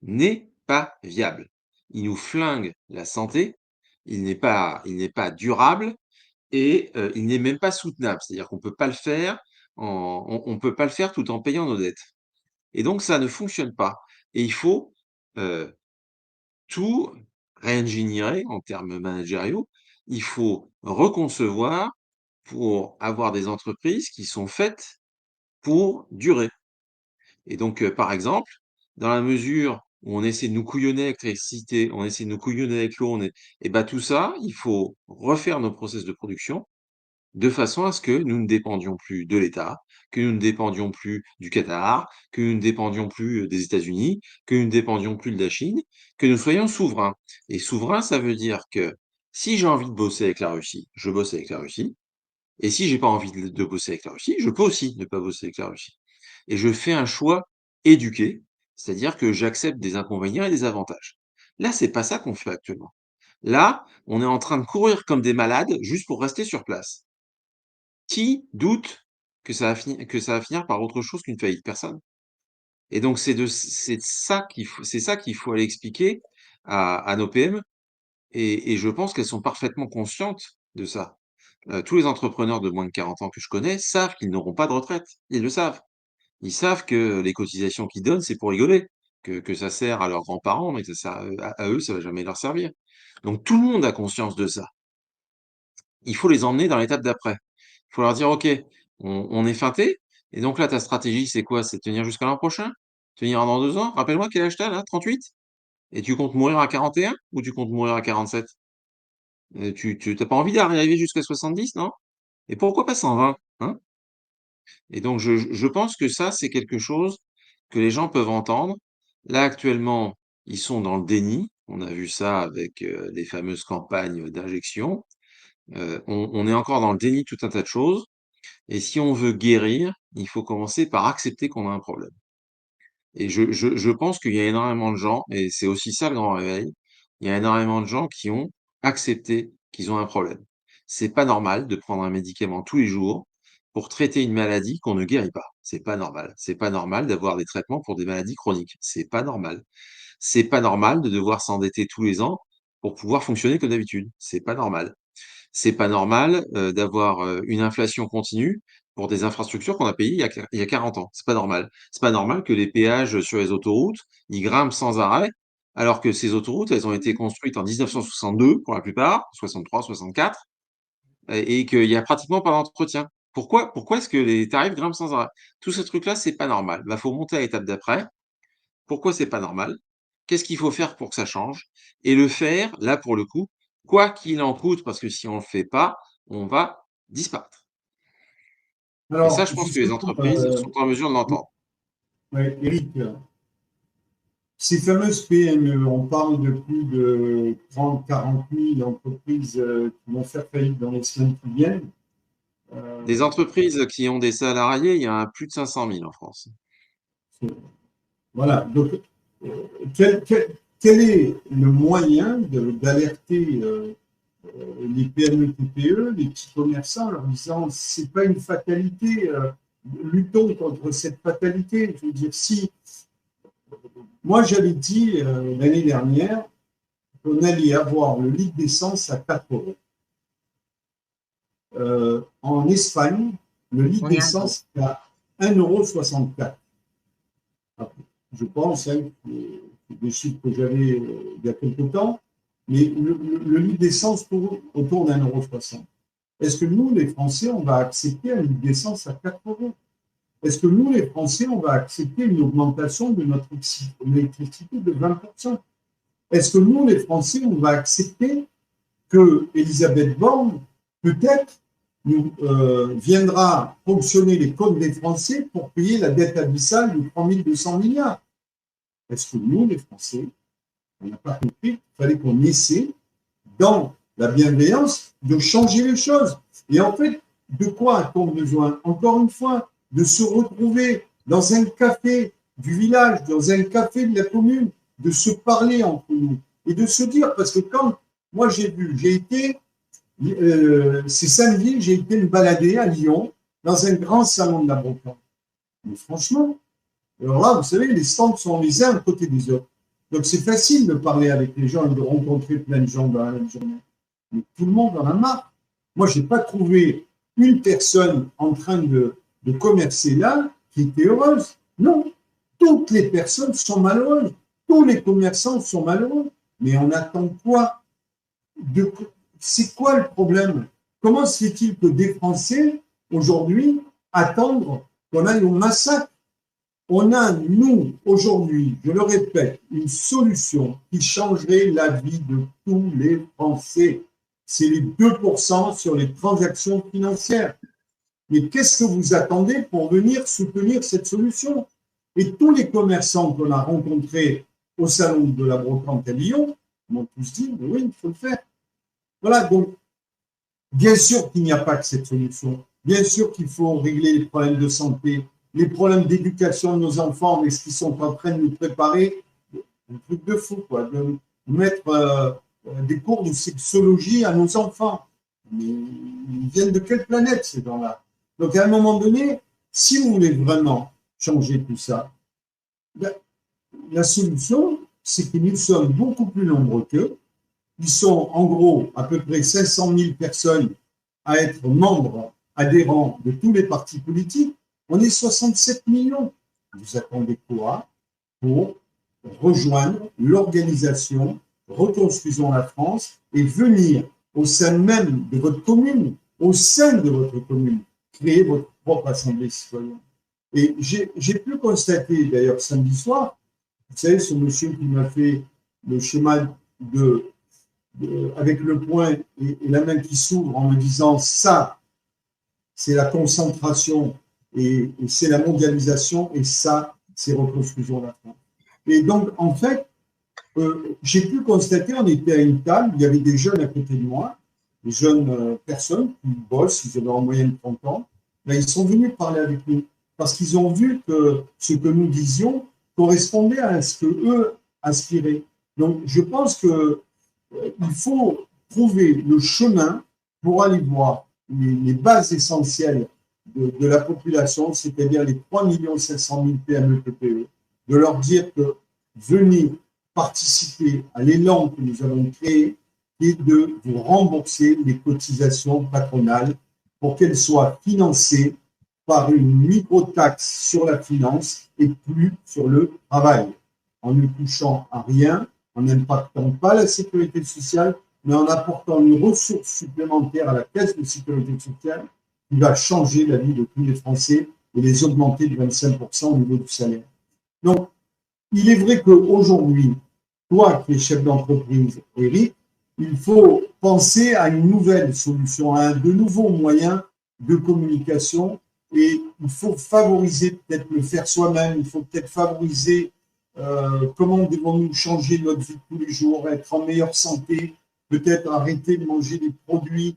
n'est pas viable. Il nous flingue la santé, il n'est pas durable et il n'est même pas soutenable. C'est-à-dire qu'on peut pas le faire on peut pas le faire tout en payant nos dettes et donc ça ne fonctionne pas et il faut, heu, tout réingénierer en termes managériaux. Il faut reconcevoir pour avoir des entreprises qui sont faites pour durer. Et donc, par exemple, dans la mesure où on essaie de nous couillonner avec l'électricité, on essaie de nous couillonner avec l'eau, et ben tout ça, il faut refaire nos process de production de façon à ce que nous ne dépendions plus de l'État, que nous ne dépendions plus du Qatar, que nous ne dépendions plus des États-Unis, que nous ne dépendions plus de la Chine, que nous soyons souverains. Et souverain, ça veut dire que si j'ai envie de bosser avec la Russie, je bosse avec la Russie. Et si j'ai pas envie de bosser avec la Russie, je peux aussi ne pas bosser avec la Russie. Et je fais un choix éduqué, c'est-à-dire que j'accepte des inconvénients et des avantages. Là, c'est pas ça qu'on fait actuellement. Là, on est en train de courir comme des malades juste pour rester sur place. Qui doute que ça va finir par autre chose qu'une faillite? Personne. Et donc c'est ça qu'il faut aller expliquer à nos PME. Et je pense qu'elles sont parfaitement conscientes de ça. Tous les entrepreneurs de moins de 40 ans que je connais savent qu'ils n'auront pas de retraite. Ils le savent. Ils savent que les cotisations qu'ils donnent, c'est pour rigoler, que ça sert à leurs grands-parents, mais que ça sert à eux, ça va jamais leur servir. Donc tout le monde a conscience de ça. Il faut les emmener dans l'étape d'après. Il faut leur dire, OK, on est feinté, et donc là, ta stratégie, c'est quoi? C'est de tenir jusqu'à l'an prochain? Tenir dans 2 ans? Rappelle-moi quel âge tu as là? 38? Et tu comptes mourir à 41 ou tu comptes mourir à 47? Tu pas envie d'arriver jusqu'à 70, non? Et pourquoi pas 120, hein? Et donc je pense que ça, c'est quelque chose que les gens peuvent entendre. Là, actuellement, ils sont dans le déni. On a vu ça avec, les fameuses campagnes d'injection. On est encore dans le déni de tout un tas de choses. Et si on veut guérir, il faut commencer par accepter qu'on a un problème. Et je pense qu'il y a énormément de gens, et c'est aussi ça le grand réveil, il y a énormément de gens qui ont accepté qu'ils ont un problème. C'est pas normal de prendre un médicament tous les jours pour traiter une maladie qu'on ne guérit pas. C'est pas normal. C'est pas normal d'avoir des traitements pour des maladies chroniques. C'est pas normal. C'est pas normal de devoir s'endetter tous les ans pour pouvoir fonctionner comme d'habitude. C'est pas normal. C'est pas normal d'avoir une inflation continue pour des infrastructures qu'on a payées il y a 40 ans. C'est pas normal. C'est pas normal que les péages sur les autoroutes, ils grimpent sans arrêt, alors que ces autoroutes, elles ont été construites en 1962 pour la plupart, 63, 64, et qu'il y a pratiquement pas d'entretien. Pourquoi est-ce que les tarifs grimpent sans arrêt? Tous ces trucs-là, c'est pas normal. Il faut monter à l'étape d'après. Pourquoi c'est pas normal? Qu'est-ce qu'il faut faire pour que ça change? Et le faire, là, pour le coup, quoi qu'il en coûte, parce que si on le fait pas, on va disparaître. Et ça, Alors, je pense que les justement, entreprises sont en mesure de l'entendre. ouais, Eric, ces fameuses PME, on parle de plus de 30, 40 000 entreprises qui vont faire faillite dans les semaines qui viennent. Des entreprises qui ont des salariés, il y en a plus de 500 000 en France. Voilà. Donc, quel est le moyen d'alerter les PME, TPE, les petits commerçants, en leur disant c'est pas une fatalité, luttons contre cette fatalité. Je veux dire, si moi j'avais dit l'année dernière qu'on allait avoir le litre d'essence à 4 euros. En Espagne, le litre d'essence est à 1,64 €. Je pense, hein, c'est des chiffres que j'avais il y a quelque temps, mais le litre d'essence tourne autour d'1,60 €. Est-ce que nous, les Français, on va accepter un litre d'essence à 4 €? Est-ce que nous, les Français, on va accepter une augmentation de notre électricité de 20%? Est-ce que nous, les Français, on va accepter que Elisabeth Borne, peut-être, nous viendra fonctionner les comptes des Français pour payer la dette abyssale de 3 200 milliards? Est-ce que nous, les Français, on n'a pas compris qu'il fallait qu'on essaie, dans la bienveillance, de changer les choses? Et en fait, de quoi a-t-on besoin? Encore une fois, de se retrouver dans un café du village, dans un café de la commune, de se parler entre nous et de se dire, parce que quand moi j'ai été, c'est samedi, j'ai été me balader à Lyon, dans un grand salon de la brocante. Mais franchement, alors là, vous savez, les stands sont les uns à côté des autres. Donc c'est facile de parler avec les gens et de rencontrer plein de gens dans la même journée. Mais tout le monde en a marre. Moi, je n'ai pas trouvé une personne en train de commercer là qui était heureuse. Non, toutes les personnes sont malheureuses. Tous les commerçants sont malheureux. Mais on attend quoi? C'est quoi le problème? Comment se fait-il que des Français, aujourd'hui, attendent qu'on aille au massacre? On a, nous, aujourd'hui, je le répète, une solution qui changerait la vie de tous les Français. C'est les 2% sur les transactions financières. Mais qu'est-ce que vous attendez pour venir soutenir cette solution? Et tous les commerçants qu'on a rencontrés au salon de la brocante à Lyon m'ont tous dit, mais oui, il faut le faire. Voilà, donc, bien sûr qu'il n'y a pas que cette solution. Bien sûr qu'il faut régler les problèmes de santé, les problèmes d'éducation de nos enfants, mais ce qu'ils sont en train de nous préparer, un truc de fou, quoi, de mettre des cours de sexologie à nos enfants. Mais ils viennent de quelle planète, ces gens-là? Donc, à un moment donné, si vous voulez vraiment changer tout ça, la solution, c'est que nous sommes beaucoup plus nombreux qu'eux. Ils sont en gros à peu près 500 000 personnes à être membres, adhérents de tous les partis politiques. On est 67 millions. Vous attendez quoi pour rejoindre l'organisation Reconstruisons la France et venir au sein même de votre commune, au sein de votre commune, créer votre propre assemblée citoyenne. Et j'ai pu constater d'ailleurs samedi soir, vous savez, ce monsieur qui m'a fait le schéma avec le poing et la main qui s'ouvre en me disant ça, c'est la concentration et c'est la mondialisation et ça, c'est Reconstruisons la France. Et donc, en fait, j'ai pu constater, on était à une table, il y avait des jeunes à côté de moi, des jeunes personnes qui bossent, ils avaient en moyenne 30 ans, ben, ils sont venus parler avec nous parce qu'ils ont vu que ce que nous disions correspondait à ce que eux aspiraient. Donc, je pense que il faut trouver le chemin pour aller voir les bases essentielles de la population, c'est-à-dire les 3 500 000 PME, TPE, de leur dire que venez participer à l'élan que nous avons créé et de vous rembourser les cotisations patronales pour qu'elles soient financées par une micro-taxe sur la finance et plus sur le travail, en ne touchant à rien, en n'impactant pas la sécurité sociale, mais en apportant une ressource supplémentaire à la caisse de sécurité sociale qui va changer la vie de tous les Français et les augmenter de 25% au niveau du salaire. Donc, il est vrai qu'aujourd'hui, toi qui es chef d'entreprise, Eric, il faut penser à une nouvelle solution, à de nouveaux moyens de communication et il faut favoriser peut-être le faire soi-même, il faut peut-être favoriser comment devons-nous changer notre vie de tous les jours, être en meilleure santé, peut-être arrêter de manger des produits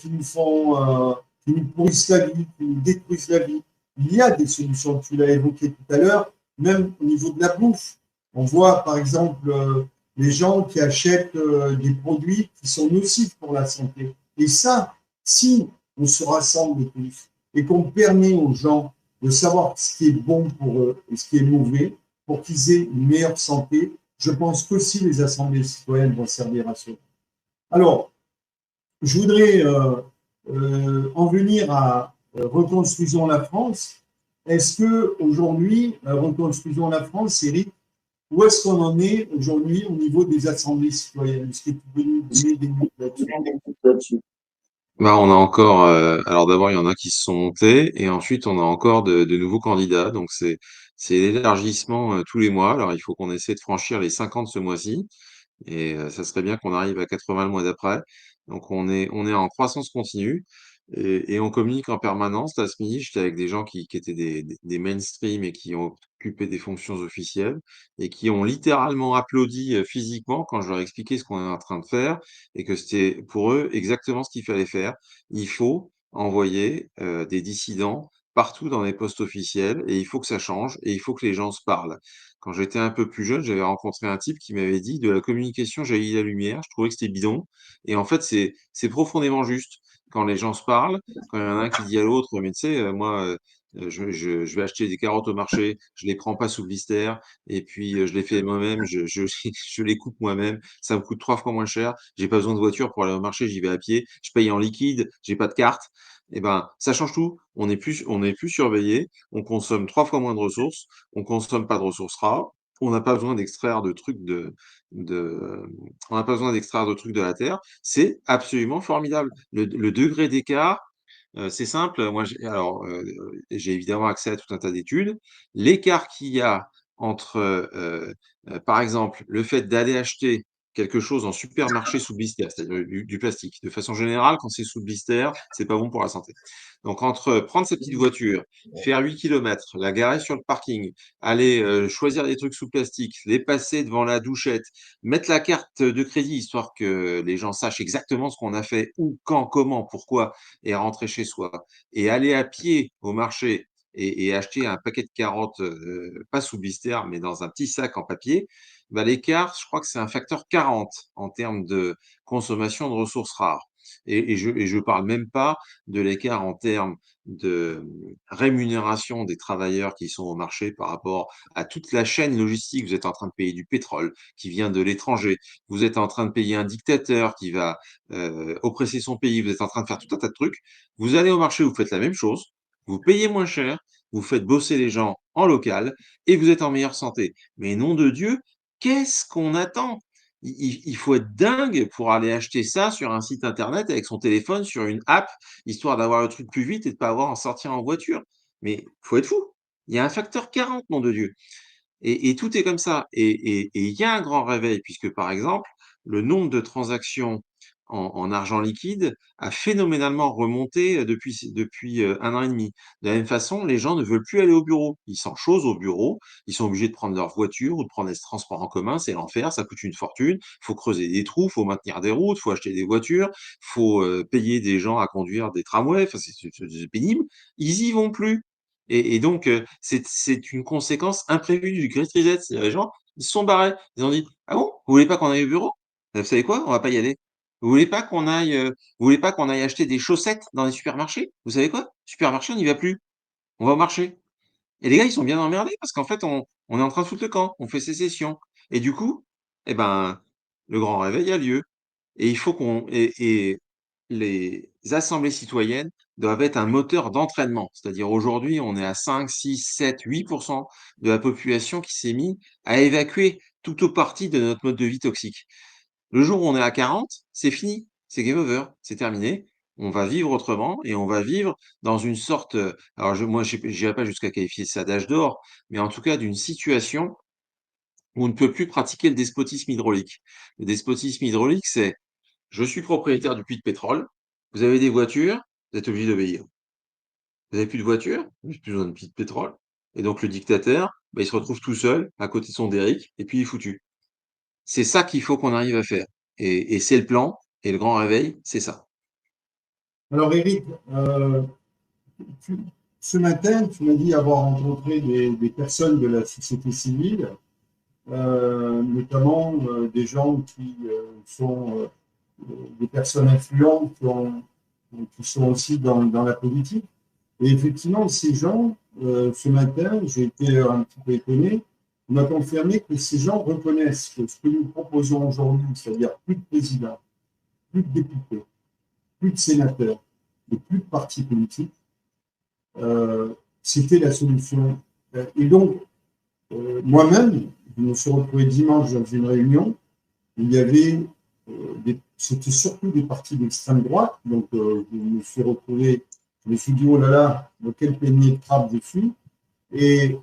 qui nous pourrissent la vie, qui nous détruisent la vie. Il y a des solutions, tu l'as évoqué tout à l'heure, même au niveau de la bouffe. On voit par exemple les gens qui achètent des produits qui sont nocifs pour la santé. Et ça, si on se rassemble tous et qu'on permet aux gens de savoir ce qui est bon pour eux et ce qui est mauvais, pour qu'ils aient une meilleure santé, je pense qu'aussi les assemblées citoyennes vont servir à cela. Alors, je voudrais en venir à Reconstruisons la France. Est-ce qu'aujourd'hui, Reconstruisons la France, Eric, où est-ce qu'on en est aujourd'hui au niveau des assemblées citoyennes? Est-ce que tu peux nous donner des minutes là-dessus? Bah, on a encore, alors d'abord, il y en a qui se sont montés, et ensuite, on a encore de nouveaux candidats. Donc, c'est l'élargissement tous les mois. Alors, il faut qu'on essaie de franchir les 50 ce mois-ci, et ça serait bien qu'on arrive à 80 le mois d'après. Donc, on est en croissance continue, et on communique en permanence. Là, ce midi, j'étais avec des gens qui étaient des mainstream et qui ont occupé des fonctions officielles, et qui ont littéralement applaudi physiquement quand je leur ai expliqué ce qu'on est en train de faire et que c'était pour eux exactement ce qu'il fallait faire. Il faut envoyer des dissidents partout dans les postes officiels et il faut que ça change et il faut que les gens se parlent. Quand j'étais un peu plus jeune, j'avais rencontré un type qui m'avait dit de la communication jaillit la lumière. Je trouvais que c'était bidon. Et en fait, c'est profondément juste. Quand les gens se parlent, quand il y en a un qui dit à l'autre, mais tu sais, moi, je vais acheter des carottes au marché, je les prends pas sous blister, et puis je les fais moi-même, je les coupe moi-même, ça me coûte 3 fois moins cher, j'ai pas besoin de voiture pour aller au marché, j'y vais à pied, je paye en liquide, j'ai pas de carte. Et ben, ça change tout. On est plus surveillé, on consomme 3 fois moins de ressources, on consomme pas de ressources rares, On n'a pas besoin d'extraire de trucs on n'a pas besoin d'extraire de trucs de la terre. C'est absolument formidable. Le degré d'écart, c'est simple. Moi, j'ai évidemment accès à tout un tas d'études. L'écart qu'il y a entre, par exemple, le fait d'aller acheter quelque chose en supermarché sous blister, c'est-à-dire du plastique. De façon générale, quand c'est sous blister, c'est pas bon pour la santé. Donc, entre prendre sa petite voiture, faire 8 kilomètres, la garer sur le parking, aller choisir des trucs sous plastique, les passer devant la douchette, mettre la carte de crédit histoire que les gens sachent exactement ce qu'on a fait, où, quand, comment, pourquoi, et rentrer chez soi, et aller à pied au marché et acheter un paquet de carottes, pas sous blister, mais dans un petit sac en papier, bah, l'écart, je crois que c'est un facteur 40 en termes de consommation de ressources rares. Et je parle même pas de l'écart en termes de rémunération des travailleurs qui sont au marché par rapport à toute la chaîne logistique. Vous êtes en train de payer du pétrole qui vient de l'étranger. Vous êtes en train de payer un dictateur qui va oppresser son pays. Vous êtes en train de faire tout un tas de trucs. Vous allez au marché, vous faites la même chose. Vous payez moins cher. Vous faites bosser les gens en local et vous êtes en meilleure santé. Mais nom de Dieu, qu'est-ce qu'on attend? Il faut être dingue pour aller acheter ça sur un site internet avec son téléphone, sur une app, histoire d'avoir le truc plus vite et de pas avoir à en sortir en voiture. Mais faut être fou. Il y a un facteur 40, nom de Dieu. Et tout est comme ça. Et il y a un grand réveil, puisque par exemple, le nombre de transactions en argent liquide a phénoménalement remonté depuis 1 an et demi. De la même façon, les gens ne veulent plus aller au bureau. Ils s'enchosent au bureau, ils sont obligés de prendre leur voiture ou de prendre les transports en commun, c'est l'enfer, ça coûte une fortune, il faut creuser des trous, il faut maintenir des routes, il faut acheter des voitures, il faut payer des gens à conduire des tramways, enfin, c'est pénible. Ils y vont plus. Et donc, c'est une conséquence imprévue du Great Reset. C'est-à-dire les gens, ils se sont barrés. Ils ont dit: «Ah bon? Vous voulez pas qu'on aille au bureau? Vous savez quoi? On va pas y aller. Vous voulez pas qu'on aille acheter des chaussettes dans les supermarchés? Vous savez quoi? Supermarché, on n'y va plus. On va au marché». Et les gars, ils sont bien emmerdés parce qu'en fait, on est en train de foutre le camp. On fait sécession. Et du coup, eh ben, le grand réveil a lieu. Et il faut et les assemblées citoyennes doivent être un moteur d'entraînement. C'est-à-dire aujourd'hui, on est à 5, 6, 7, 8% de la population qui s'est mis à évacuer tout ou partie de notre mode de vie toxique. Le jour où on est à 40, c'est fini, c'est game over, c'est terminé. On va vivre autrement et on va vivre dans une sorte, alors moi, je n'irai pas jusqu'à qualifier ça d'âge d'or, mais en tout cas d'une situation où on ne peut plus pratiquer le despotisme hydraulique. Le despotisme hydraulique, c'est je suis propriétaire du puits de pétrole. Vous avez des voitures, vous êtes obligé d'obéir. Vous n'avez plus de voiture, vous n'avez plus besoin de puits de pétrole. Et donc le dictateur, bah, il se retrouve tout seul à côté de son derrick et puis il est foutu. C'est ça qu'il faut qu'on arrive à faire. Et c'est le plan. Et le grand réveil, c'est ça. Alors, Eric, tu- ce matin, tu m'as dit avoir rencontré des personnes de la société civile, notamment des gens qui sont des personnes influentes qui sont aussi dans la politique. Et effectivement, ces gens, ce matin, j'ai été un petit peu étonné, on m'a confirmé que ces gens reconnaissent que ce que nous proposons aujourd'hui, c'est-à-dire plus de présidents, plus de députés, plus de sénateurs et plus de partis politiques, c'était la solution. Et donc, moi-même, je me suis retrouvé dimanche dans une réunion où il y avait c'était surtout des partis d'extrême droite. Donc, je me suis retrouvé, je me suis dit, oh là là, dans quel panier de crabe je suis. Et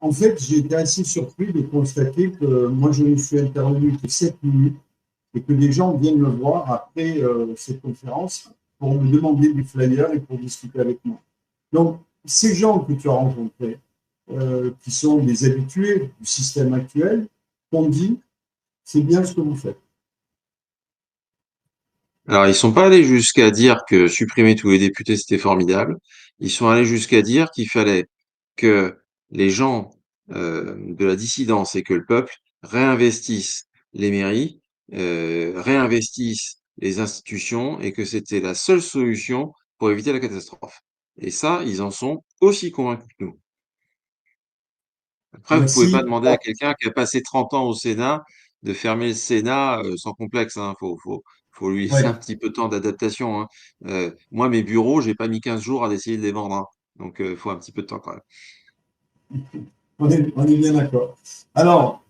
en fait, j'ai été assez surpris de constater que moi, je ne suis intervenu que 7 minutes et que des gens viennent me voir après cette conférence pour me demander des flyers et pour discuter avec moi. Donc, ces gens que tu as rencontrés, qui sont des habitués du système actuel, t'ont dit, c'est bien ce que vous faites. Alors, ils sont pas allés jusqu'à dire que supprimer tous les députés, c'était formidable. Ils sont allés jusqu'à dire qu'il fallait que les gens de la dissidence et que le peuple réinvestissent les mairies, réinvestissent les institutions et que c'était la seule solution pour éviter la catastrophe. Et ça, ils en sont aussi convaincus que nous. Après, vous pouvez pas Merci. demander à quelqu'un qui a passé 30 ans au Sénat de fermer le Sénat sans complexe, hein. Faut lui laisser un Ouais. petit peu de temps d'adaptation, hein. Moi, mes bureaux, j'ai pas mis 15 jours à essayer de les vendre, hein. Donc, faut un petit peu de temps quand même. on est bien d'accord. Alors,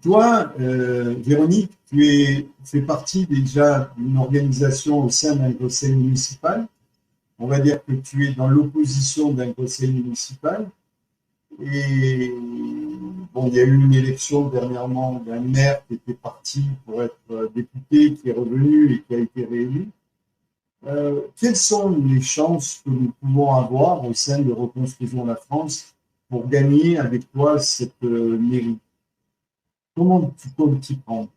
toi, Véronique, tu fais partie déjà d'une organisation au sein d'un conseil municipal. On va dire que tu es dans l'opposition d'un conseil municipal. Et bon, il y a eu une élection dernièrement d'un maire qui était parti pour être député, qui est revenu et qui a été réélu. Quelles sont les chances que nous pouvons avoir au sein de Reconstruisons la France pour gagner avec toi cette mairie? Comment tu comptes t'y prendre?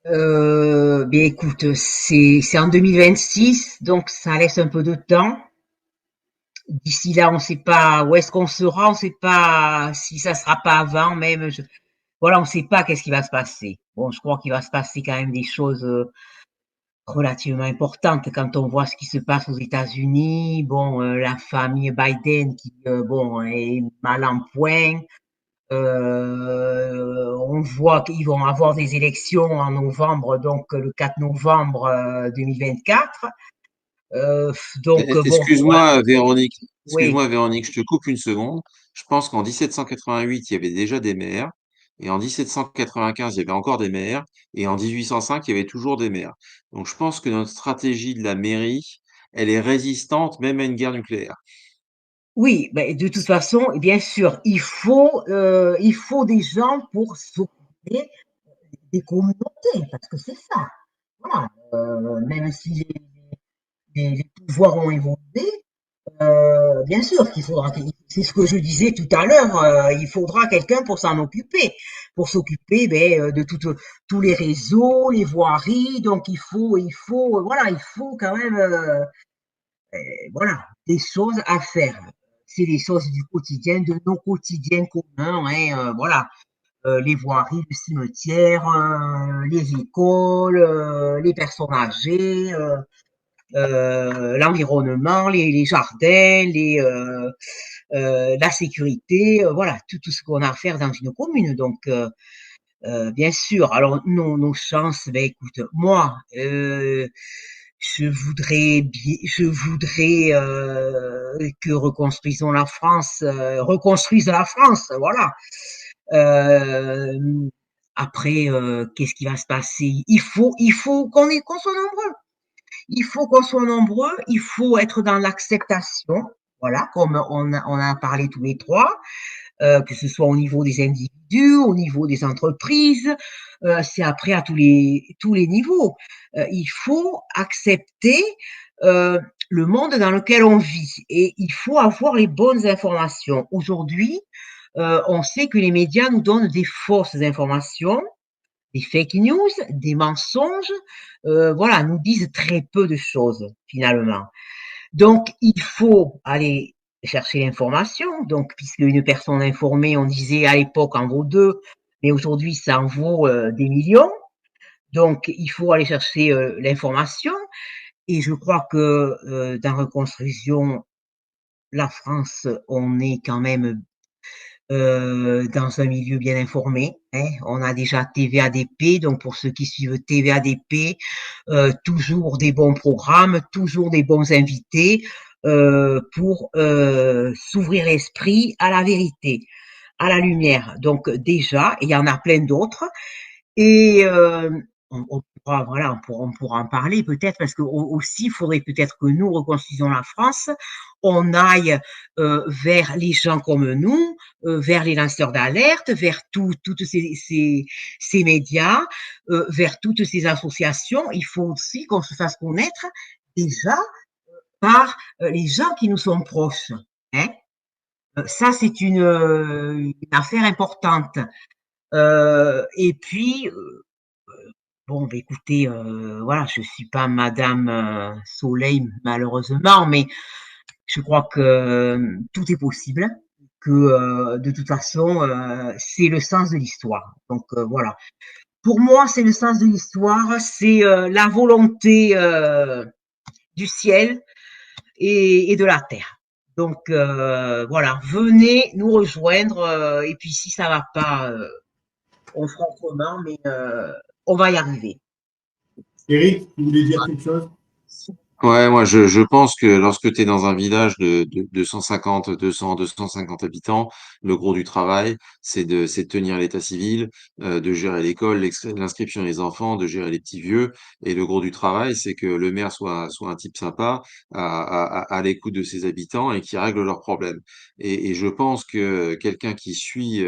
Bien écoute, c'est en 2026, donc ça laisse un peu de temps. D'ici là, on ne sait pas où est-ce qu'on sera, on ne sait pas si ça sera pas avant même. Voilà, on ne sait pas qu'est-ce qui va se passer. Bon, je crois qu'il va se passer quand même des choses relativement importantes quand on voit ce qui se passe aux États-Unis. Bon, la famille Biden qui, bon, est mal en point. On voit qu'ils vont avoir des élections en novembre, donc le 4 novembre 2024. Bon, voilà. Excuse-moi, Véronique. Oui, Excuse-moi, Véronique, je te coupe une seconde. Je pense qu'en 1788, il y avait déjà des maires. Et en 1795, il y avait encore des maires. Et en 1805, il y avait toujours des maires. Donc, je pense que notre stratégie de la mairie, elle est résistante même à une guerre nucléaire. oui, ben, de toute façon, bien sûr, il faut des gens pour s'occuper des communautés, parce que c'est ça. Voilà. Même si les pouvoirs ont évolué, bien sûr qu'il faudra, c'est ce que je disais tout à l'heure, il faudra quelqu'un pour s'en occuper, pour s'occuper ben, de tous les réseaux, les voiries. Donc voilà, il faut quand même, voilà, des choses à faire. C'est des choses du quotidien, de nos quotidiens communs, hein, voilà, les voiries, le cimetière, les écoles, les personnes âgées. L'environnement, les jardins, la sécurité, voilà, tout ce qu'on a à faire dans une commune. Donc, bien sûr, alors nos chances, ben écoute, moi, je voudrais que reconstruisons la France, reconstruise la France, voilà. Euh, Après, qu'est-ce qui va se passer? Il faut qu'on soit nombreux. Il faut qu'on soit nombreux, il faut être dans l'acceptation, voilà, comme on a parlé tous les trois, que ce soit au niveau des individus, au niveau des entreprises, c'est après à tous les niveaux. Il faut accepter le monde dans lequel on vit et il faut avoir les bonnes informations. Aujourd'hui, on sait que les médias nous donnent des fausses informations, des fake news, des mensonges, voilà, nous disent très peu de choses finalement. Donc, il faut aller chercher l'information. Donc, puisque une personne informée, on disait à l'époque en vaut deux, mais aujourd'hui, ça en vaut des millions. Donc, il faut aller chercher l'information. Et je crois que dans Reconstruction, la France, on est quand même dans un milieu bien informé, hein. On a déjà TVADP, donc pour ceux qui suivent TVADP, toujours des bons programmes, toujours des bons invités pour s'ouvrir l'esprit à la vérité, à la lumière. Donc déjà, il y en a plein d'autres. Et on pourra, voilà, on pourra en parler peut-être parce que aussi, il faudrait peut-être que nous, Reconstruisons la France, on aille vers les gens comme nous, vers les lanceurs d'alerte, vers toutes ces médias, vers toutes ces associations. Il faut aussi qu'on se fasse connaître déjà par les gens qui nous sont proches. Hein. Ça, c'est une affaire importante. Et puis, bon, bah, écoutez, voilà, je suis pas Madame Soleil malheureusement, mais je crois que tout est possible, que de toute façon, c'est le sens de l'histoire. Donc voilà. Pour moi, c'est le sens de l'histoire, c'est la volonté du ciel et de la terre. Donc voilà, venez nous rejoindre et puis si ça va pas, on fera autrement, mais on va y arriver. Eric, tu voulais dire quelque chose? Ouais, moi je pense que lorsque tu es dans un village de 150, 200, 250 habitants, le gros du travail, c'est de tenir l'état civil, de gérer l'école, l'inscription des enfants, de gérer les petits vieux. Et le gros du travail, c'est que le maire soit un type sympa, à l'écoute de ses habitants et qui règle leurs problèmes. Et je pense que quelqu'un qui suit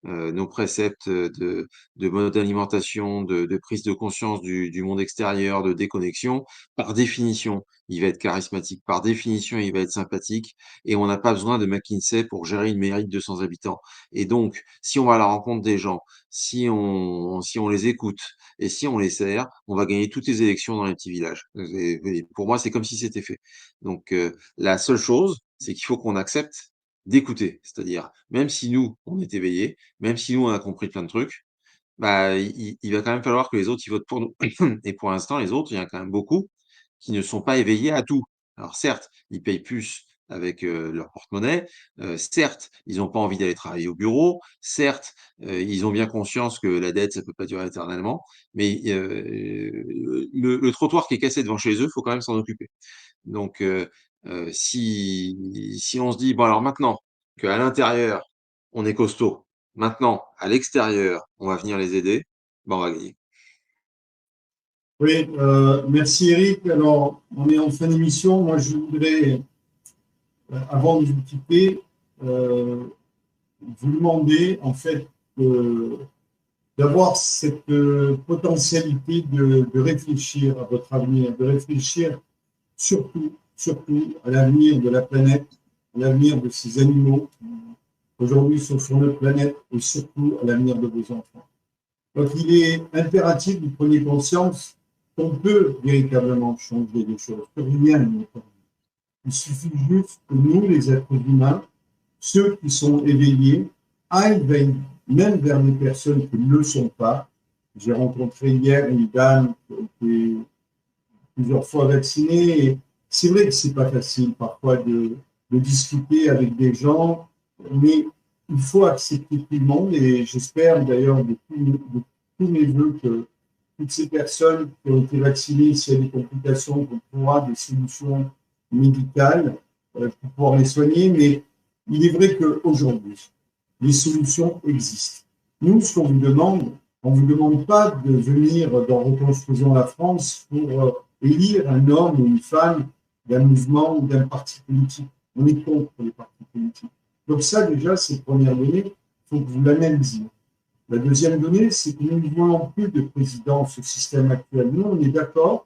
nos préceptes de mode d'alimentation, de prise de conscience du monde extérieur, de déconnexion, par définition, il va être charismatique. Par définition, il va être sympathique. Et on n'a pas besoin de McKinsey pour gérer une mairie de 200 habitants. Et donc, si on va à la rencontre des gens, si on les écoute et si on les sert, on va gagner toutes les élections dans les petits villages. Et pour moi, c'est comme si c'était fait. Donc, la seule chose, c'est qu'il faut qu'on accepte d'écouter. C'est-à-dire, même si nous, on est éveillés, même si nous, on a compris plein de trucs, bah, il va quand même falloir que les autres, ils votent pour nous. Et pour l'instant, les autres, il y en a quand même beaucoup qui ne sont pas éveillés à tout. Alors certes, ils payent plus avec, leur porte-monnaie, certes, ils n'ont pas envie d'aller travailler au bureau, certes, ils ont bien conscience que la dette, ça peut pas durer éternellement, mais, le trottoir qui est cassé devant chez eux, il faut quand même s'en occuper. Donc, si on se dit: «Bon alors maintenant qu'à l'intérieur, on est costaud, maintenant à l'extérieur, on va venir les aider», ben, on va gagner. Oui, merci Eric. Alors, on est en fin d'émission. Moi, je voudrais, avant de vous quitter, vous demander en fait d'avoir cette potentialité de réfléchir à votre avenir, de réfléchir surtout à l'avenir de la planète, à l'avenir de ces animaux qui aujourd'hui sont sur notre planète et surtout à l'avenir de vos enfants. Donc il est impératif que vous preniez conscience qu'on peut véritablement changer les choses, que rien n'est perdu. Il suffit juste que nous, les êtres humains, ceux qui sont éveillés, aillent même vers les personnes qui ne le sont pas. J'ai rencontré hier une dame qui a été plusieurs fois vaccinée et c'est vrai que c'est pas facile parfois de discuter avec des gens, mais il faut accepter tout le monde et j'espère d'ailleurs de tous mes voeux que toutes ces personnes qui ont été vaccinées, s'il y a des complications, qu'on pourra des solutions médicales pour pouvoir les soigner. Mais il est vrai qu'aujourd'hui, les solutions existent. Nous, ce qu'on vous demande, on ne vous demande pas de venir dans Reconstruisons la France pour élire un homme ou une femme d'un mouvement ou d'un parti politique. On est contre les partis politiques. Donc ça, déjà, c'est la première donnée, il faut que vous l'analysiez. La deuxième donnée, c'est que nous ne voulons plus de président ce système actuel. Nous, on est d'accord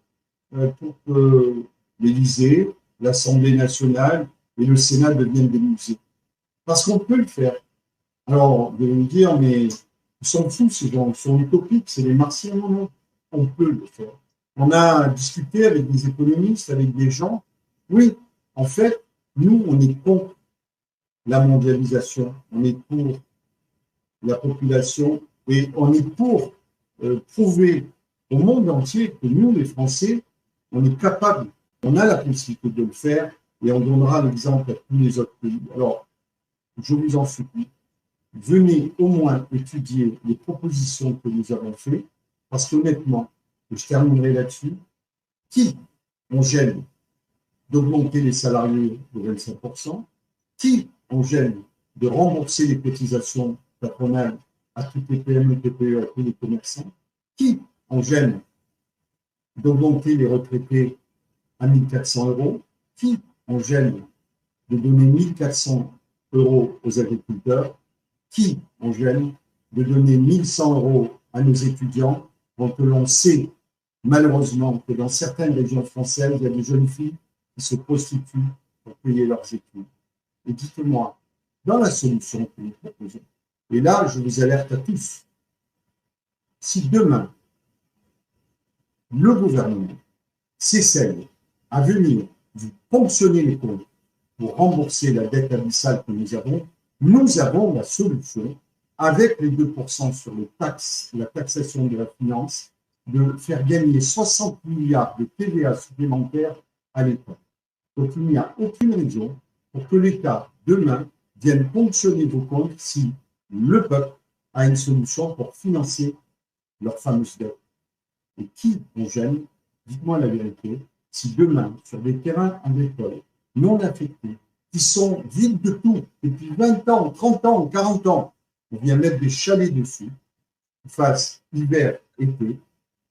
pour que l'Élysée, l'Assemblée nationale et le Sénat deviennent des musées. Parce qu'on peut le faire. Alors, vous allez me dire, mais ils sont fous, ces gens, ils sont utopiques, c'est les martiens. Non, non, on peut le faire. On a discuté avec des économistes, avec des gens. Oui, en fait, nous, on est contre la mondialisation. On est pour la population et on est pour prouver au monde entier que nous, les Français, on est capable, on a la possibilité de le faire et on donnera l'exemple à tous les autres pays. Alors, je vous en supplie, venez au moins étudier les propositions que nous avons faites, parce qu'honnêtement, et je terminerai là-dessus, qui on gêne d'augmenter les salariés de 25%, qui on gêne de rembourser les cotisations patronales à toutes les PME, TPE, à tous les commerçants, qui on gêne d'augmenter les retraités à 1 400 euros, qui on gêne de donner 1 400 euros aux agriculteurs, qui on gêne de donner 1 100 euros à nos étudiants, quand l'on sait malheureusement que dans certaines régions françaises, il y a des jeunes filles qui se prostituent pour payer leurs études. Et dites-moi, dans la solution que nous proposons, et là, je vous alerte à tous, si demain, le gouvernement s'essaye à venir vous ponctionner les comptes pour rembourser la dette abyssale que nous avons la solution, avec les 2% sur les taxes, la taxation de la finance, de faire gagner 60 milliards de TVA supplémentaires à l'État. Donc il n'y a aucune raison pour que l'État, demain, vienne ponctionner vos comptes si le peuple a une solution pour financer leur fameuse dette. Et qui on gêne, dites-moi la vérité, si demain, sur des terrains agricoles non affectés, qui sont vides de tout, depuis 20 ans, 30 ans, 40 ans, on vient mettre des chalets dessus, qui fassent hiver, été,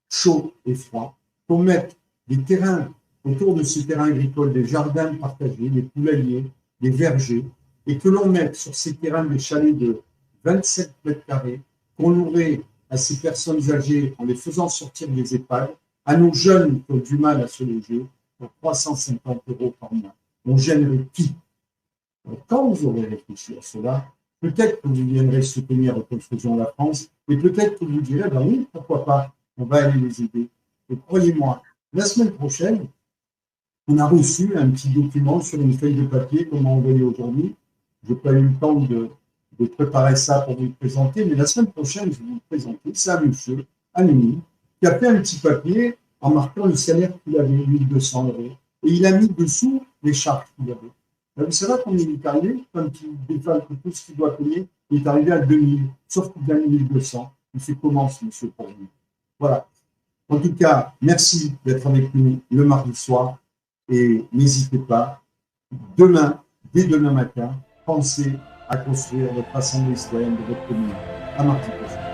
chaud et froid, pour mettre des terrains autour de ces terrains agricoles, des jardins partagés, des poulaillers, des vergers, et que l'on mette sur ces terrains des chalets de 27 mètres carrés, qu'on louerait à ces personnes âgées en les faisant sortir des EHPAD, à nos jeunes qui ont du mal à se loger, pour 350 € par mois. On gênerait qui? Quand vous aurez réfléchi à cela, peut-être que vous viendrez soutenir Reconstruisons la France, et peut-être que vous direz, ben oui, pourquoi pas, on va aller les aider. Et croyez-moi, la semaine prochaine, on a reçu un petit document sur une feuille de papier qu'on m'a envoyé aujourd'hui. Je n'ai pas eu le temps de préparer ça pour vous le présenter, mais la semaine prochaine, je vais vous le présenter. C'est un monsieur anonyme qui a fait un petit papier en marquant le salaire qu'il avait, 1 200 €. Et il a mis dessous les charges qu'il avait. Vous savez combien il est arrivé? Quand il défalque tout ce qu'il doit payer, il est arrivé à 2000, sauf qu'il gagne 1 200. Il fait comment, ce monsieur, pour lui? Voilà. En tout cas, merci d'être avec nous le mardi soir. Et n'hésitez pas, demain, dès demain matin, pensez à construire votre assemblée citoyenne de votre commune. À mardi prochain.